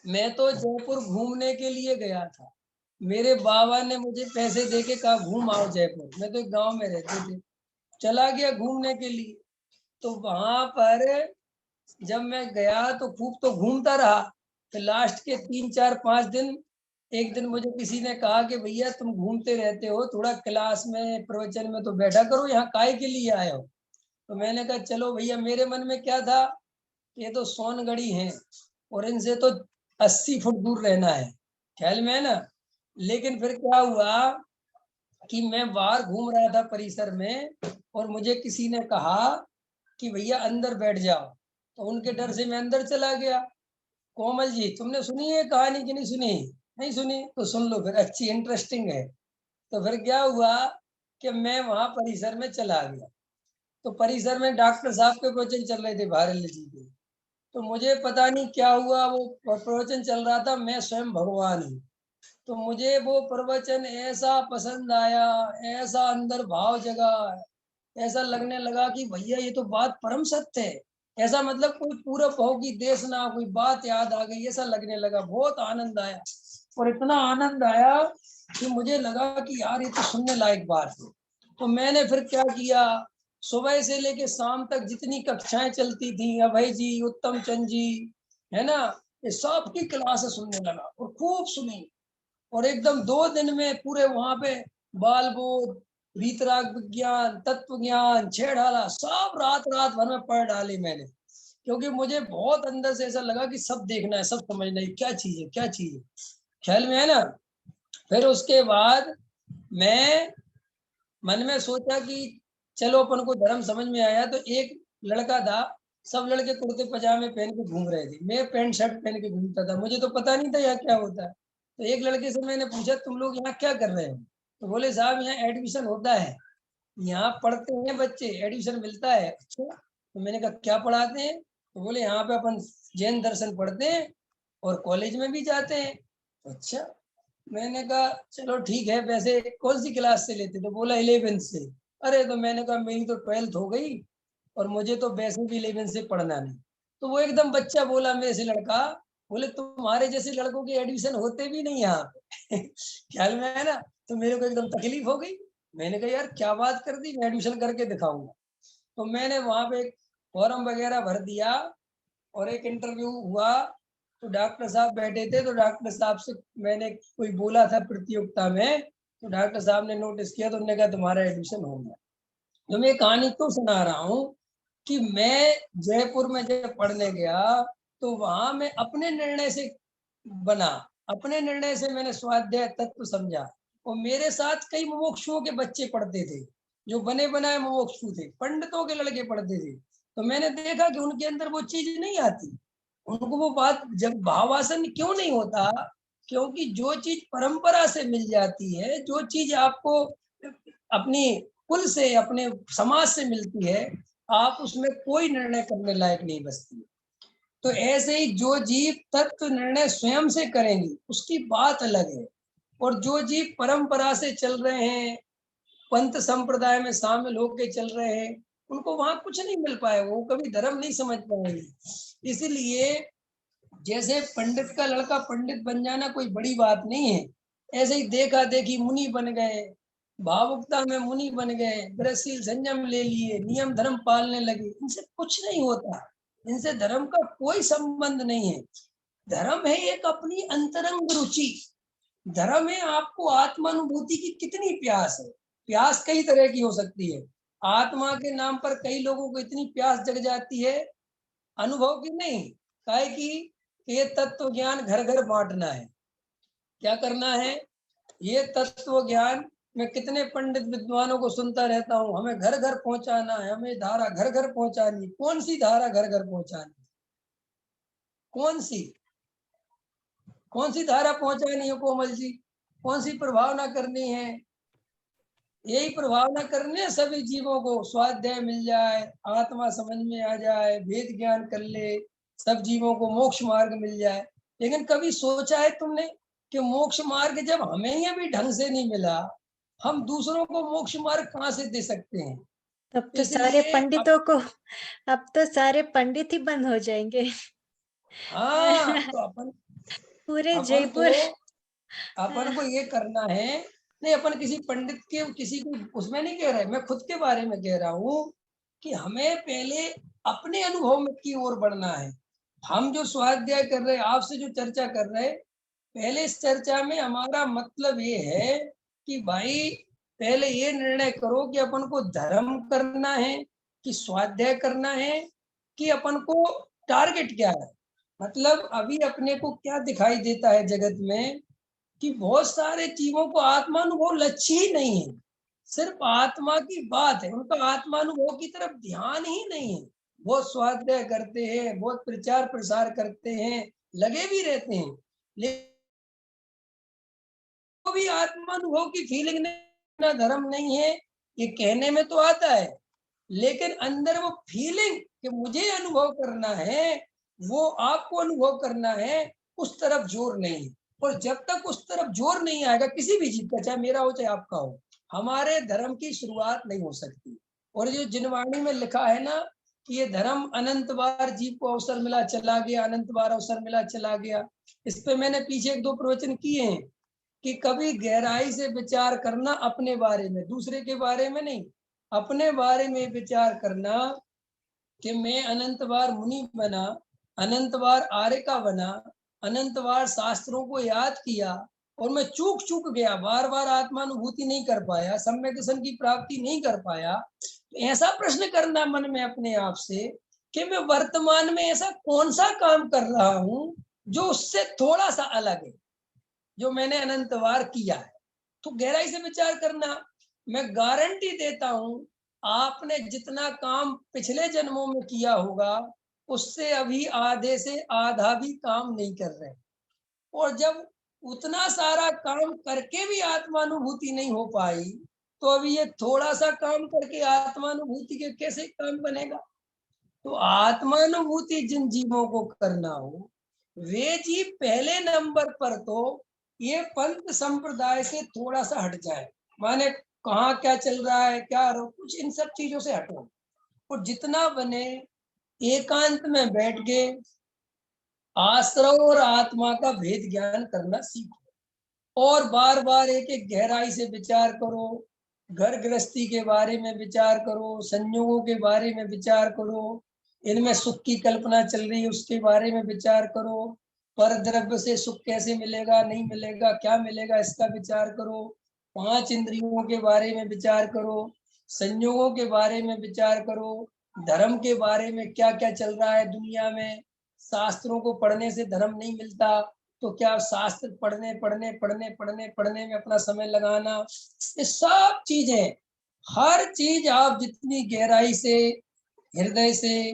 मैं तो जयपुर घूमने के लिए गया था। मेरे बाबा ने मुझे पैसे देके कहा घूम आओ जयपुर, मैं तो एक गांव में रहते थे। चला गया घूमने के लिए। तो वहां पर जब मैं गया तो खूब तो घूमता रहा। फिर लास्ट के 3 4 5 दिन, एक दिन मुझे किसी ने कहा कि भैया तुम घूमते रहते हो, थोड़ा क्लास में प्रवचन में तो बैठा करो, यहाँ काय के लिए आए हो? तो मैंने कहा चलो भैया। मेरे मन में क्या था, ये तो सोनगढ़ी हैं और इनसे तो 80 फुट दूर रहना है। ख्याल में है ना? लेकिन फिर क्या हुआ कि मैं बाहर घूम रहा था परिसर में, और मुझे किसी ने कहा कि भैया अंदर बैठ जाओ। तो उनके डर से मैं अंदर चला गया। कोमल जी, तुमने सुनी है कहानी कि नहीं सुनी? नहीं सुनी तो सुन लो फिर, अच्छी इंटरेस्टिंग है। तो फिर क्या हुआ कि मैं वहां परिसर में चला गया। तो परिसर में डॉक्टर साहब के प्रवचन चल रहे थे, भारल जी के। तो मुझे पता नहीं क्या हुआ, वो प्रवचन चल रहा था, मैं स्वयं भगवान हूँ। तो मुझे वो प्रवचन ऐसा पसंद आया, ऐसा अंदर भाव जगा, ऐसा लगने लगा कि भैया ये तो बात परम सत्य है। ऐसा मतलब कोई पूरब हो की देश ना, कोई बात याद आ गई, ऐसा लगने लगा। बहुत आनंद आया, और इतना आनंद आया कि मुझे लगा कि यार ये तो सुनने लायक बात है। तो मैंने फिर क्या किया, सुबह से लेके शाम तक जितनी कक्षाएं चलती थी, अभय जी, उत्तम चंद जी, है ना, ये सबकी क्लास सुनने लगा और खूब सुनी। और एकदम 2 दिन में पूरे वहां पे बाल बोध, वीतराग विज्ञान, तत्व ज्ञान, छेड़ाला सब रात रात भर में पढ़ डाले मैंने। क्योंकि मुझे बहुत अंदर से ऐसा लगा कि सब देखना है, सब समझना है, क्या चीज है क्या चीज है। ख्याल में है ना? फिर उसके बाद मैं मन में सोचा कि चलो अपन को धर्म समझ में आया। तो एक लड़का था, सब लड़के कुर्ते पजामे पहन के घूम रहे थे, मैं पैंट शर्ट पहन के घूमता था, मुझे तो पता नहीं था यहाँ क्या होता है। तो एक लड़के से मैंने पूछा तुम लोग यहाँ क्या कर रहे हो? तो बोले साहब यहाँ एडमिशन होता है, यहाँ पढ़ते हैं बच्चे, एडमिशन मिलता है। अच्छा, तो मैंने कहा क्या पढ़ाते हैं? तो बोले यहाँ पे अपन जैन दर्शन पढ़ते हैं और कॉलेज में भी जाते हैं। अच्छा, मैंने कहा चलो ठीक है, वैसे कौन सी क्लास से लेते? तो बोला 11th से। अरे तो मैंने कहा मेरी तो 12th हो गई और मुझे तो वैसे भी 11th से पढ़ना नहीं। तो वो एकदम बच्चा बोला मेरे से, लड़का, बोले तुम्हारे जैसे लड़कों के एडमिशन होते भी नहीं यहाँ पे। ख्याल में है ना। तो मेरे को एकदम तकलीफ हो गई। मैंने कहा यार क्या बात कर दी, मैं एडमिशन करके दिखाऊंगा। तो मैंने वहां पे एक फॉर्म वगैरह भर दिया और एक इंटरव्यू हुआ। तो डॉक्टर साहब बैठे थे, तो डॉक्टर साहब से मैंने कोई बोला था प्रतियोगिता में, तो डॉक्टर साहब ने नोटिस किया, तो उन्होंने कहा तुम्हारा एडमिशन हो गया। तो मैं कहानी तो सुना रहा हूँ कि मैं जयपुर में जब पढ़ने गया तो वहां मैं अपने निर्णय से बना, अपने निर्णय से मैंने स्वाध्याय तत्व समझा। और मेरे साथ कई मुमुक्षुओं के बच्चे पढ़ते थे, जो बने बनाए मुमुक्षु थे, पंडितों के लड़के पढ़ते थे। तो मैंने देखा कि उनके अंदर वो चीज नहीं आती, उनको वो बात, जब भावासन क्यों नहीं होता, क्योंकि जो चीज परंपरा से मिल जाती है, जो चीज आपको अपनी कुल से, अपने समाज से मिलती है, आप उसमें कोई निर्णय करने लायक नहीं बचती। तो ऐसे ही जो जीव तत्व निर्णय स्वयं से करेंगी उसकी बात अलग है। और जो जीव परंपरा से चल रहे हैं, पंथ संप्रदाय में शामिल होके चल रहे हैं, उनको वहां कुछ नहीं मिल पाएगा, वो कभी धर्म नहीं समझ पाएंगे। इसीलिए जैसे पंडित का लड़का पंडित बन जाना कोई बड़ी बात नहीं है, ऐसे ही देखा देखी मुनि बन गए, भावुकता में मुनि बन गए, ब्रजशील संयम ले लिए, नियम धर्म पालने लगे, इनसे कुछ नहीं होता। इनसे धर्म का कोई संबंध नहीं है। धर्म है एक अपनी अंतरंग रुचि। धर्म है आपको आत्मानुभूति की कितनी प्यास है। प्यास कई तरह की हो सकती है। आत्मा के नाम पर कई लोगों को इतनी प्यास जग जाती है, अनुभव की नहीं, काहे की ये तत्व ज्ञान घर घर बांटना है। क्या करना है? ये तत्व ज्ञान मैं कितने पंडित विद्वानों को सुनता रहता हूँ, हमें घर घर पहुंचाना है, हमें धारा घर घर पहुंचानी। कौन सी धारा घर घर पहुंचानी? कौन सी कौन सी धारा पहुंचानी है कोमल जी? कौन सी प्रभावना करनी है? यही प्रभावना करने सभी जीवों को स्वाध्याय मिल जाए, आत्मा समझ में आ जाए, भेद ज्ञान कर ले, सब जीवों को मोक्ष मार्ग मिल जाए। लेकिन कभी सोचा है तुमने कि मोक्ष मार्ग जब हमें ही अभी ढंग से नहीं मिला, हम दूसरों को मोक्ष मार्ग कहाँ से दे सकते हैं? तब तो सारे इसलिए पंडितों को, अब तो सारे पंडित ही बंद हो जाएंगे। हाँ, तो पूरे अपन जयपुर। को अपन को ये करना है। नहीं, अपन किसी पंडित के, किसी को उसमें नहीं कह रहे, मैं खुद के बारे में कह रहा हूँ कि हमें पहले अपने अनुभव में की ओर बढ़ना है। हम जो स्वाध्याय कर रहे, आपसे जो चर्चा कर रहे, पहले इस चर्चा में हमारा मतलब ये है कि भाई पहले ये निर्णय करो कि अपन को धर्म करना है कि स्वाध्याय करना है, कि अपन को टारगेट क्या है। मतलब अभी अपने को क्या दिखाई देता है जगत में कि बहुत सारे जीवों को आत्मानुभव लक्ष्य ही नहीं है, सिर्फ आत्मा की बात है, उनका आत्मानुभव की तरफ ध्यान ही नहीं है। बहुत स्वाध्याय करते हैं, बहुत प्रचार प्रसार करते हैं, लगे भी रहते हैं, लेकिन वो भी आत्मानुभव की फीलिंग नहीं, धर्म नहीं है। ये कहने में तो आता है, लेकिन अंदर वो फीलिंग कि मुझे अनुभव करना है, वो आपको अनुभव करना है, उस तरफ जोर नहीं है। और जब तक उस तरफ जोर नहीं आएगा किसी भी चीज का, चाहे मेरा हो चाहे आपका हो, हमारे धर्म की शुरुआत नहीं हो सकती। और जो जिनवाणी में लिखा है ना कि ये धर्म अनंत बार जीव को अवसर मिला चला गया, अनंत बार अवसर मिला चला गया, इस पे मैंने पीछे एक दो प्रवचन किए हैं कि कभी गहराई से विचार करना अपने बारे में, दूसरे के बारे में नहीं, अपने बारे में विचार करना कि मैं अनंत बार मुनि बना, अनंत बार आर्य का बना, अनंत बार शास्त्रों को याद किया और मैं चूक चूक गया, बार बार आत्मानुभूति नहीं कर पाया, सम्यक दर्शन की प्राप्ति नहीं कर पाया। तो ऐसा प्रश्न करना मन में अपने आप से कि मैं वर्तमान में ऐसा कौन सा काम कर रहा हूं जो उससे थोड़ा सा अलग है, जो मैंने अनंत बार किया है। तो गहराई से विचार करना। मैं गारंटी देता हूं आपने जितना काम पिछले जन्मों में किया होगा उससे अभी आधे से आधा भी काम नहीं कर रहे। और जब उतना सारा काम करके भी आत्मानुभूति नहीं हो पाई, तो अभी ये थोड़ा सा काम करके आत्मानुभूति के कैसे काम बनेगा? तो आत्मानुभूति जिन जीवों को करना हो, वे जीव पहले नंबर पर तो ये पंथ संप्रदाय से थोड़ा सा हट जाए, माने कहाँ क्या चल रहा है, क्या कुछ इन सब चीजों से हटो, और जितना बने एकांत में बैठ के आश्रव और आत्मा का भेद ज्ञान करना सीखो, और बार बार एक एक गहराई से विचार करो, घर गृहस्थी के बारे में विचार करो, संयोगों के बारे में विचार करो, इनमें सुख की कल्पना चल रही है उसके बारे में विचार करो, पर द्रव्य से सुख कैसे मिलेगा, नहीं मिलेगा, क्या मिलेगा, इसका विचार करो, 5 इंद्रियों के बारे में विचार करो, संयोगों के बारे में विचार करो, धर्म के बारे में क्या क्या चल रहा है दुनिया में, शास्त्रों को पढ़ने से धर्म नहीं मिलता, तो क्या शास्त्र पढ़ने पढ़ने पढ़ने पढ़ने पढ़ने में अपना समय लगाना, ये सब चीजें, हर चीज आप जितनी गहराई से, हृदय से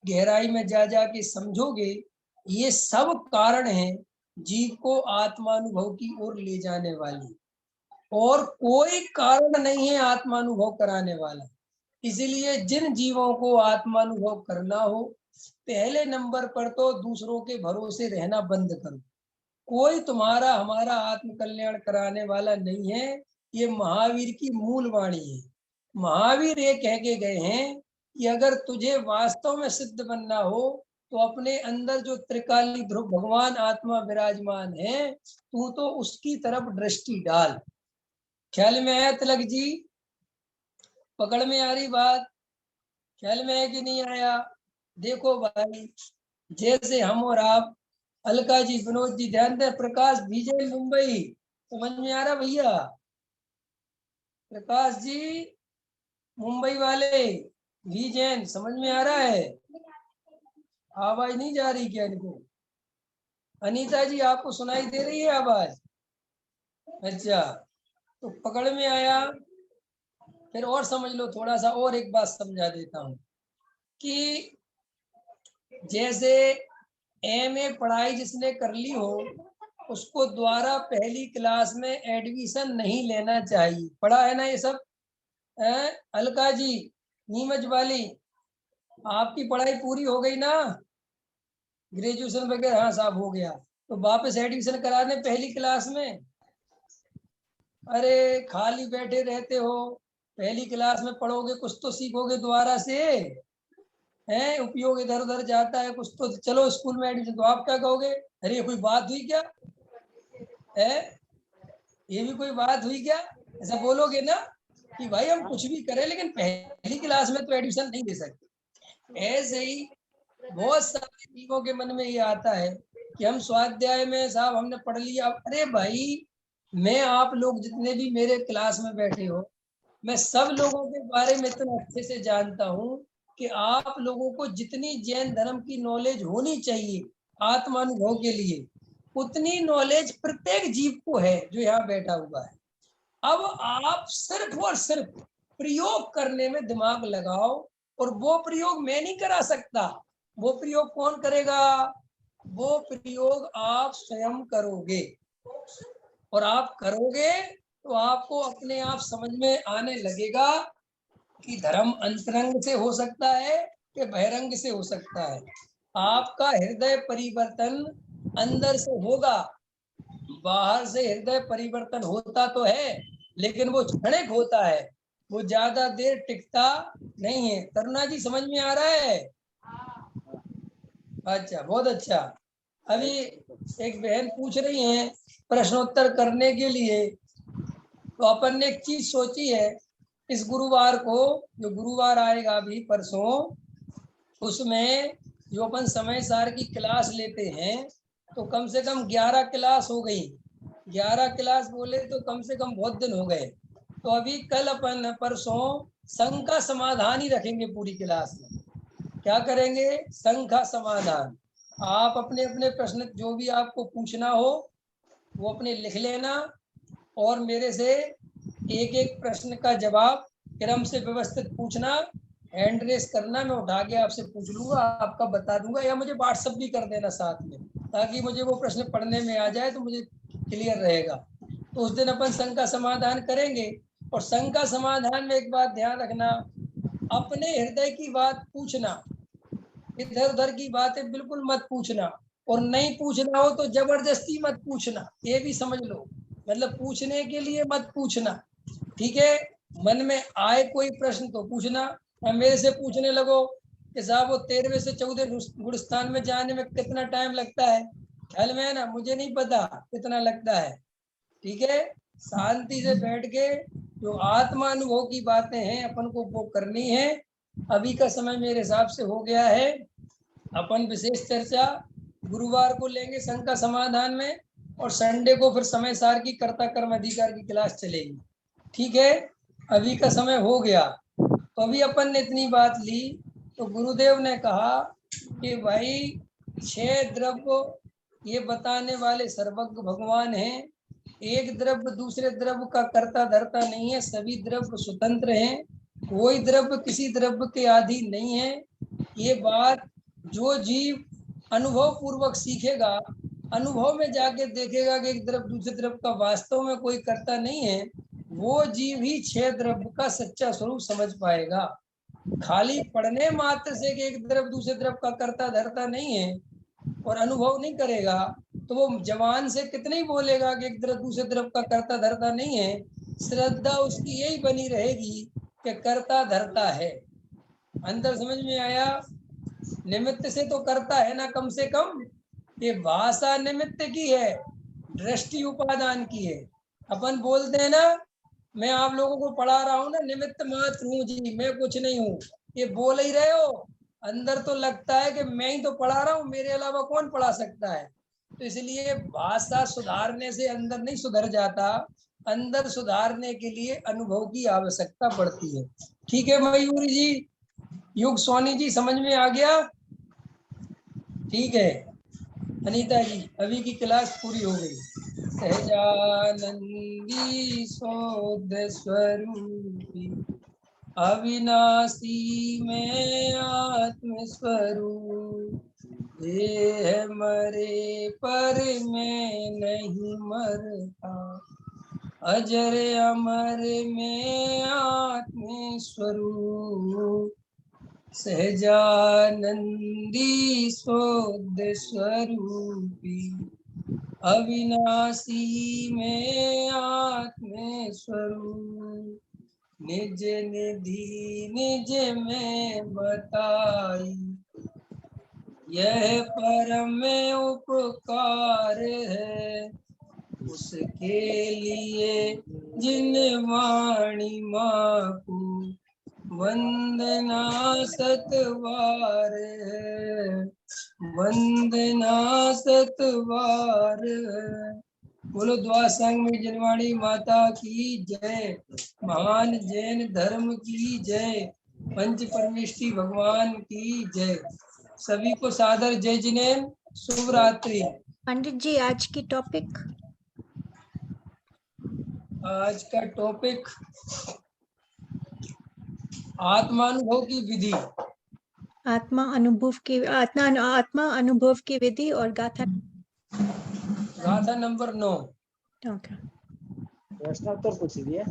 गहराई में जा के समझोगे, ये सब कारण हैं जीव को आत्मानुभव की ओर ले जाने वाली, और कोई कारण नहीं है आत्मानुभव कराने वाला। इसीलिए जिन जीवों को आत्मानुभव करना हो, पहले नंबर पर तो दूसरों के भरोसे रहना बंद करो। कोई तुम्हारा हमारा आत्म कल्याण कराने वाला नहीं है, ये महावीर की मूल वाणी है। महावीर ये कह के गए हैं कि अगर तुझे वास्तव में सिद्ध बनना हो, तो अपने अंदर जो त्रिकाली ध्रुव भगवान आत्मा विराजमान है, तू तो उसकी तरफ दृष्टि डाल। ख्याल में आया तिलक जी? पकड़ में आ रही बात? ख्याल में है कि नहीं आया? देखो भाई, जैसे हम और आप, अलका जी, विनोद जी, ध्यान दे, प्रकाश विजय मुंबई, समझ में आ रहा भैया? प्रकाश जी मुंबई वाले, विजैन, समझ में आ रहा है? आवाज नहीं जा रही क्या इनको? अनीता जी आपको सुनाई दे रही है आवाज? अच्छा, तो पकड़ में आया। फिर और समझ लो थोड़ा सा, और एक बात समझा देता हूँ कि जैसे एमए पढ़ाई जिसने कर ली हो, उसको द्वारा पहली क्लास में एडमिशन नहीं लेना चाहिए। पढ़ा है ना ये सब? अलका जी, नीमच वाली, आपकी पढ़ाई पूरी हो गई ना, ग्रेजुएशन वगैरह? हाँ साहब हो गया, तो वापस एडमिशन करा दें पहली क्लास में। अरे खाली बैठे रहते हो, पहली क्लास में पढ़ोगे कुछ तो सीखोगे दोबारा से, है उपयोग इधर उधर जाता है कुछ तो। चलो स्कूल में एडमिशन, तो आप क्या कहोगे? अरे ये कोई बात हुई क्या है? ये भी कोई बात हुई क्या? ऐसा बोलोगे ना कि भाई हम कुछ भी करें लेकिन पहली क्लास में तो एडमिशन नहीं दे सकते। ऐसे ही बहुत सारे जीवों के मन में ये आता है कि हम स्वाध्याय में साहब हमने पढ़ लिया। अरे भाई, मैं, आप लोग जितने भी मेरे क्लास में बैठे हो, मैं सब लोगों के बारे में इतना अच्छे से जानता हूँ कि आप लोगों को जितनी जैन धर्म की नॉलेज होनी चाहिए आत्मानुभव के लिए, उतनी नॉलेज प्रत्येक जीव को है जो यहाँ बैठा हुआ है। अब आप सिर्फ और सिर्फ प्रयोग करने में दिमाग लगाओ, और वो प्रयोग मैं नहीं करा सकता। वो प्रयोग कौन करेगा? वो प्रयोग आप स्वयं करोगे, और आप करोगे तो आपको अपने आप समझ में आने लगेगा कि धर्म अंतरंग से हो सकता है कि बहिरंग से हो सकता है। आपका हृदय परिवर्तन अंदर से होगा, बाहर से हृदय परिवर्तन होता तो है, लेकिन वो क्षणिक होता है, वो ज्यादा देर टिकता नहीं है। करुणा जी समझ में आ रहा है? अच्छा, बहुत अच्छा। अभी एक बहन पूछ रही हैं प्रश्नोत्तर करने के लिए, तो अपन ने एक चीज सोची है, इस गुरुवार को, जो गुरुवार आएगा अभी परसों, उसमें जो अपन समय सार की क्लास लेते हैं, तो कम से कम 11 क्लास हो गई। 11 क्लास बोले तो कम से कम बहुत दिन हो गए। तो अभी कल अपन परसों संघ का समाधान ही रखेंगे पूरी क्लास में। क्या करेंगे? संघ का समाधान। आप अपने अपने प्रश्न जो भी आपको पूछना हो वो अपने लिख लेना, और मेरे से एक एक प्रश्न का जवाब क्रम से व्यवस्थित पूछना, हैंड रेस करना, मैं उठा के आपसे पूछ लूंगा, आपका बता दूंगा, या मुझे व्हाट्सएप भी कर देना साथ में, ताकि मुझे वो प्रश्न पढ़ने में आ जाए तो मुझे क्लियर रहेगा। तो उस दिन अपन संघ का समाधान करेंगे। और संघ का समाधान में एक बात ध्यान रखना, अपने हृदय की बात पूछना, इधर उधर की बातें बिल्कुल मत पूछना। और नहीं पूछना हो तो जबरदस्ती मत पूछना, ये भी समझ लो। मतलब पूछने के लिए मत पूछना, ठीक है। मन में आए कोई प्रश्न तो पूछना। अब मेरे से पूछने लगो कि साहब वो 13वें से 14 गुलिस्तान में जाने में कितना टाइम लगता है, ख्याल में है ना, मुझे नहीं पता कितना लगता है, ठीक है। शांति से बैठ के जो आत्मा अनुभव की बातें हैं अपन को वो करनी है। अभी का समय मेरे हिसाब से हो गया है। अपन विशेष चर्चा गुरुवार को लेंगे शंका समाधान में, और संडे को फिर समय सार की कर्ता कर्म अधिकार की क्लास चलेगी, ठीक है। अभी का समय हो गया, तो अभी अपन ने इतनी बात ली। तो गुरुदेव ने कहा कि भाई 6 द्रव्य ये बताने वाले सर्वज्ञ भगवान हैं। एक द्रव्य दूसरे द्रव्य का कर्ता धर्ता नहीं है, सभी द्रव्य स्वतंत्र हैं, कोई द्रव्य किसी द्रव्य के अधीन नहीं है। ये बात जो जीव अनुभव पूर्वक सीखेगा, अनुभव में जाके देखेगा कि एक द्रव्य दूसरे द्रव्य का वास्तव में कोई कर्ता नहीं है, वो जीव ही 6 द्रव्य का सच्चा स्वरूप समझ पाएगा। खाली पढ़ने मात्र से कि एक द्रव्य दूसरे द्रव्य का कर्ता धर्ता नहीं है और अनुभव नहीं करेगा, तो वो जवान से कितने ही बोलेगा कि एक द्रव्य दूसरे द्रव्य का कर्ता धर्ता नहीं है, श्रद्धा उसकी यही बनी रहेगी कि कर्ता धर्ता है। अंतर समझ में आया? निमित्त से तो करता है ना, कम से कम ये भाषा निमित्त की है, दृष्टि उपादान की है। अपन बोलते हैं ना, मैं आप लोगों को पढ़ा रहा हूँ ना, निमित्त मात्र हूँ जी, मैं कुछ नहीं हूँ, ये बोल ही रहे हो, अंदर तो लगता है कि मैं ही तो पढ़ा रहा हूँ, मेरे अलावा कौन पढ़ा सकता है। तो इसलिए भाषा सुधारने से अंदर नहीं सुधर जाता, अंदर सुधारने के लिए अनुभव की आवश्यकता पड़ती है, ठीक है मयूरी जी, युग सोनी जी, समझ में आ गया? ठीक है अनीता जी, अभी की क्लास पूरी हो गई। सहजानंदी शोध स्वरूपी अविनाशी में आत्म स्वरूप, ये है मरे पर मैं नहीं मरता, अजर अमर में आत्म स्वरूप, सहजानंदी शोध स्वरूपी अविनाशी में आत्म स्वरूप, निज निधि निज में बताई, यह परम उपकार है, उसके लिए जिन वाणी माँ को वंदना सतवार है, वंदना सतवार है। बोलो द्वासंग में जनवाणी माता की जय, महान जैन धर्म की जय, पंच परमेष्ठी भगवान की जय। सभी को सादर जय जिनेन्द्र, शुभ रात्रि। पंडित जी आज की टॉपिक? आज का टॉपिक आत्मानुभव की विधि। आत्मा अनुभव की विधि और गाथा गाथा नंबर 9। ओके। प्रश्न उत्तर पूछ दिए।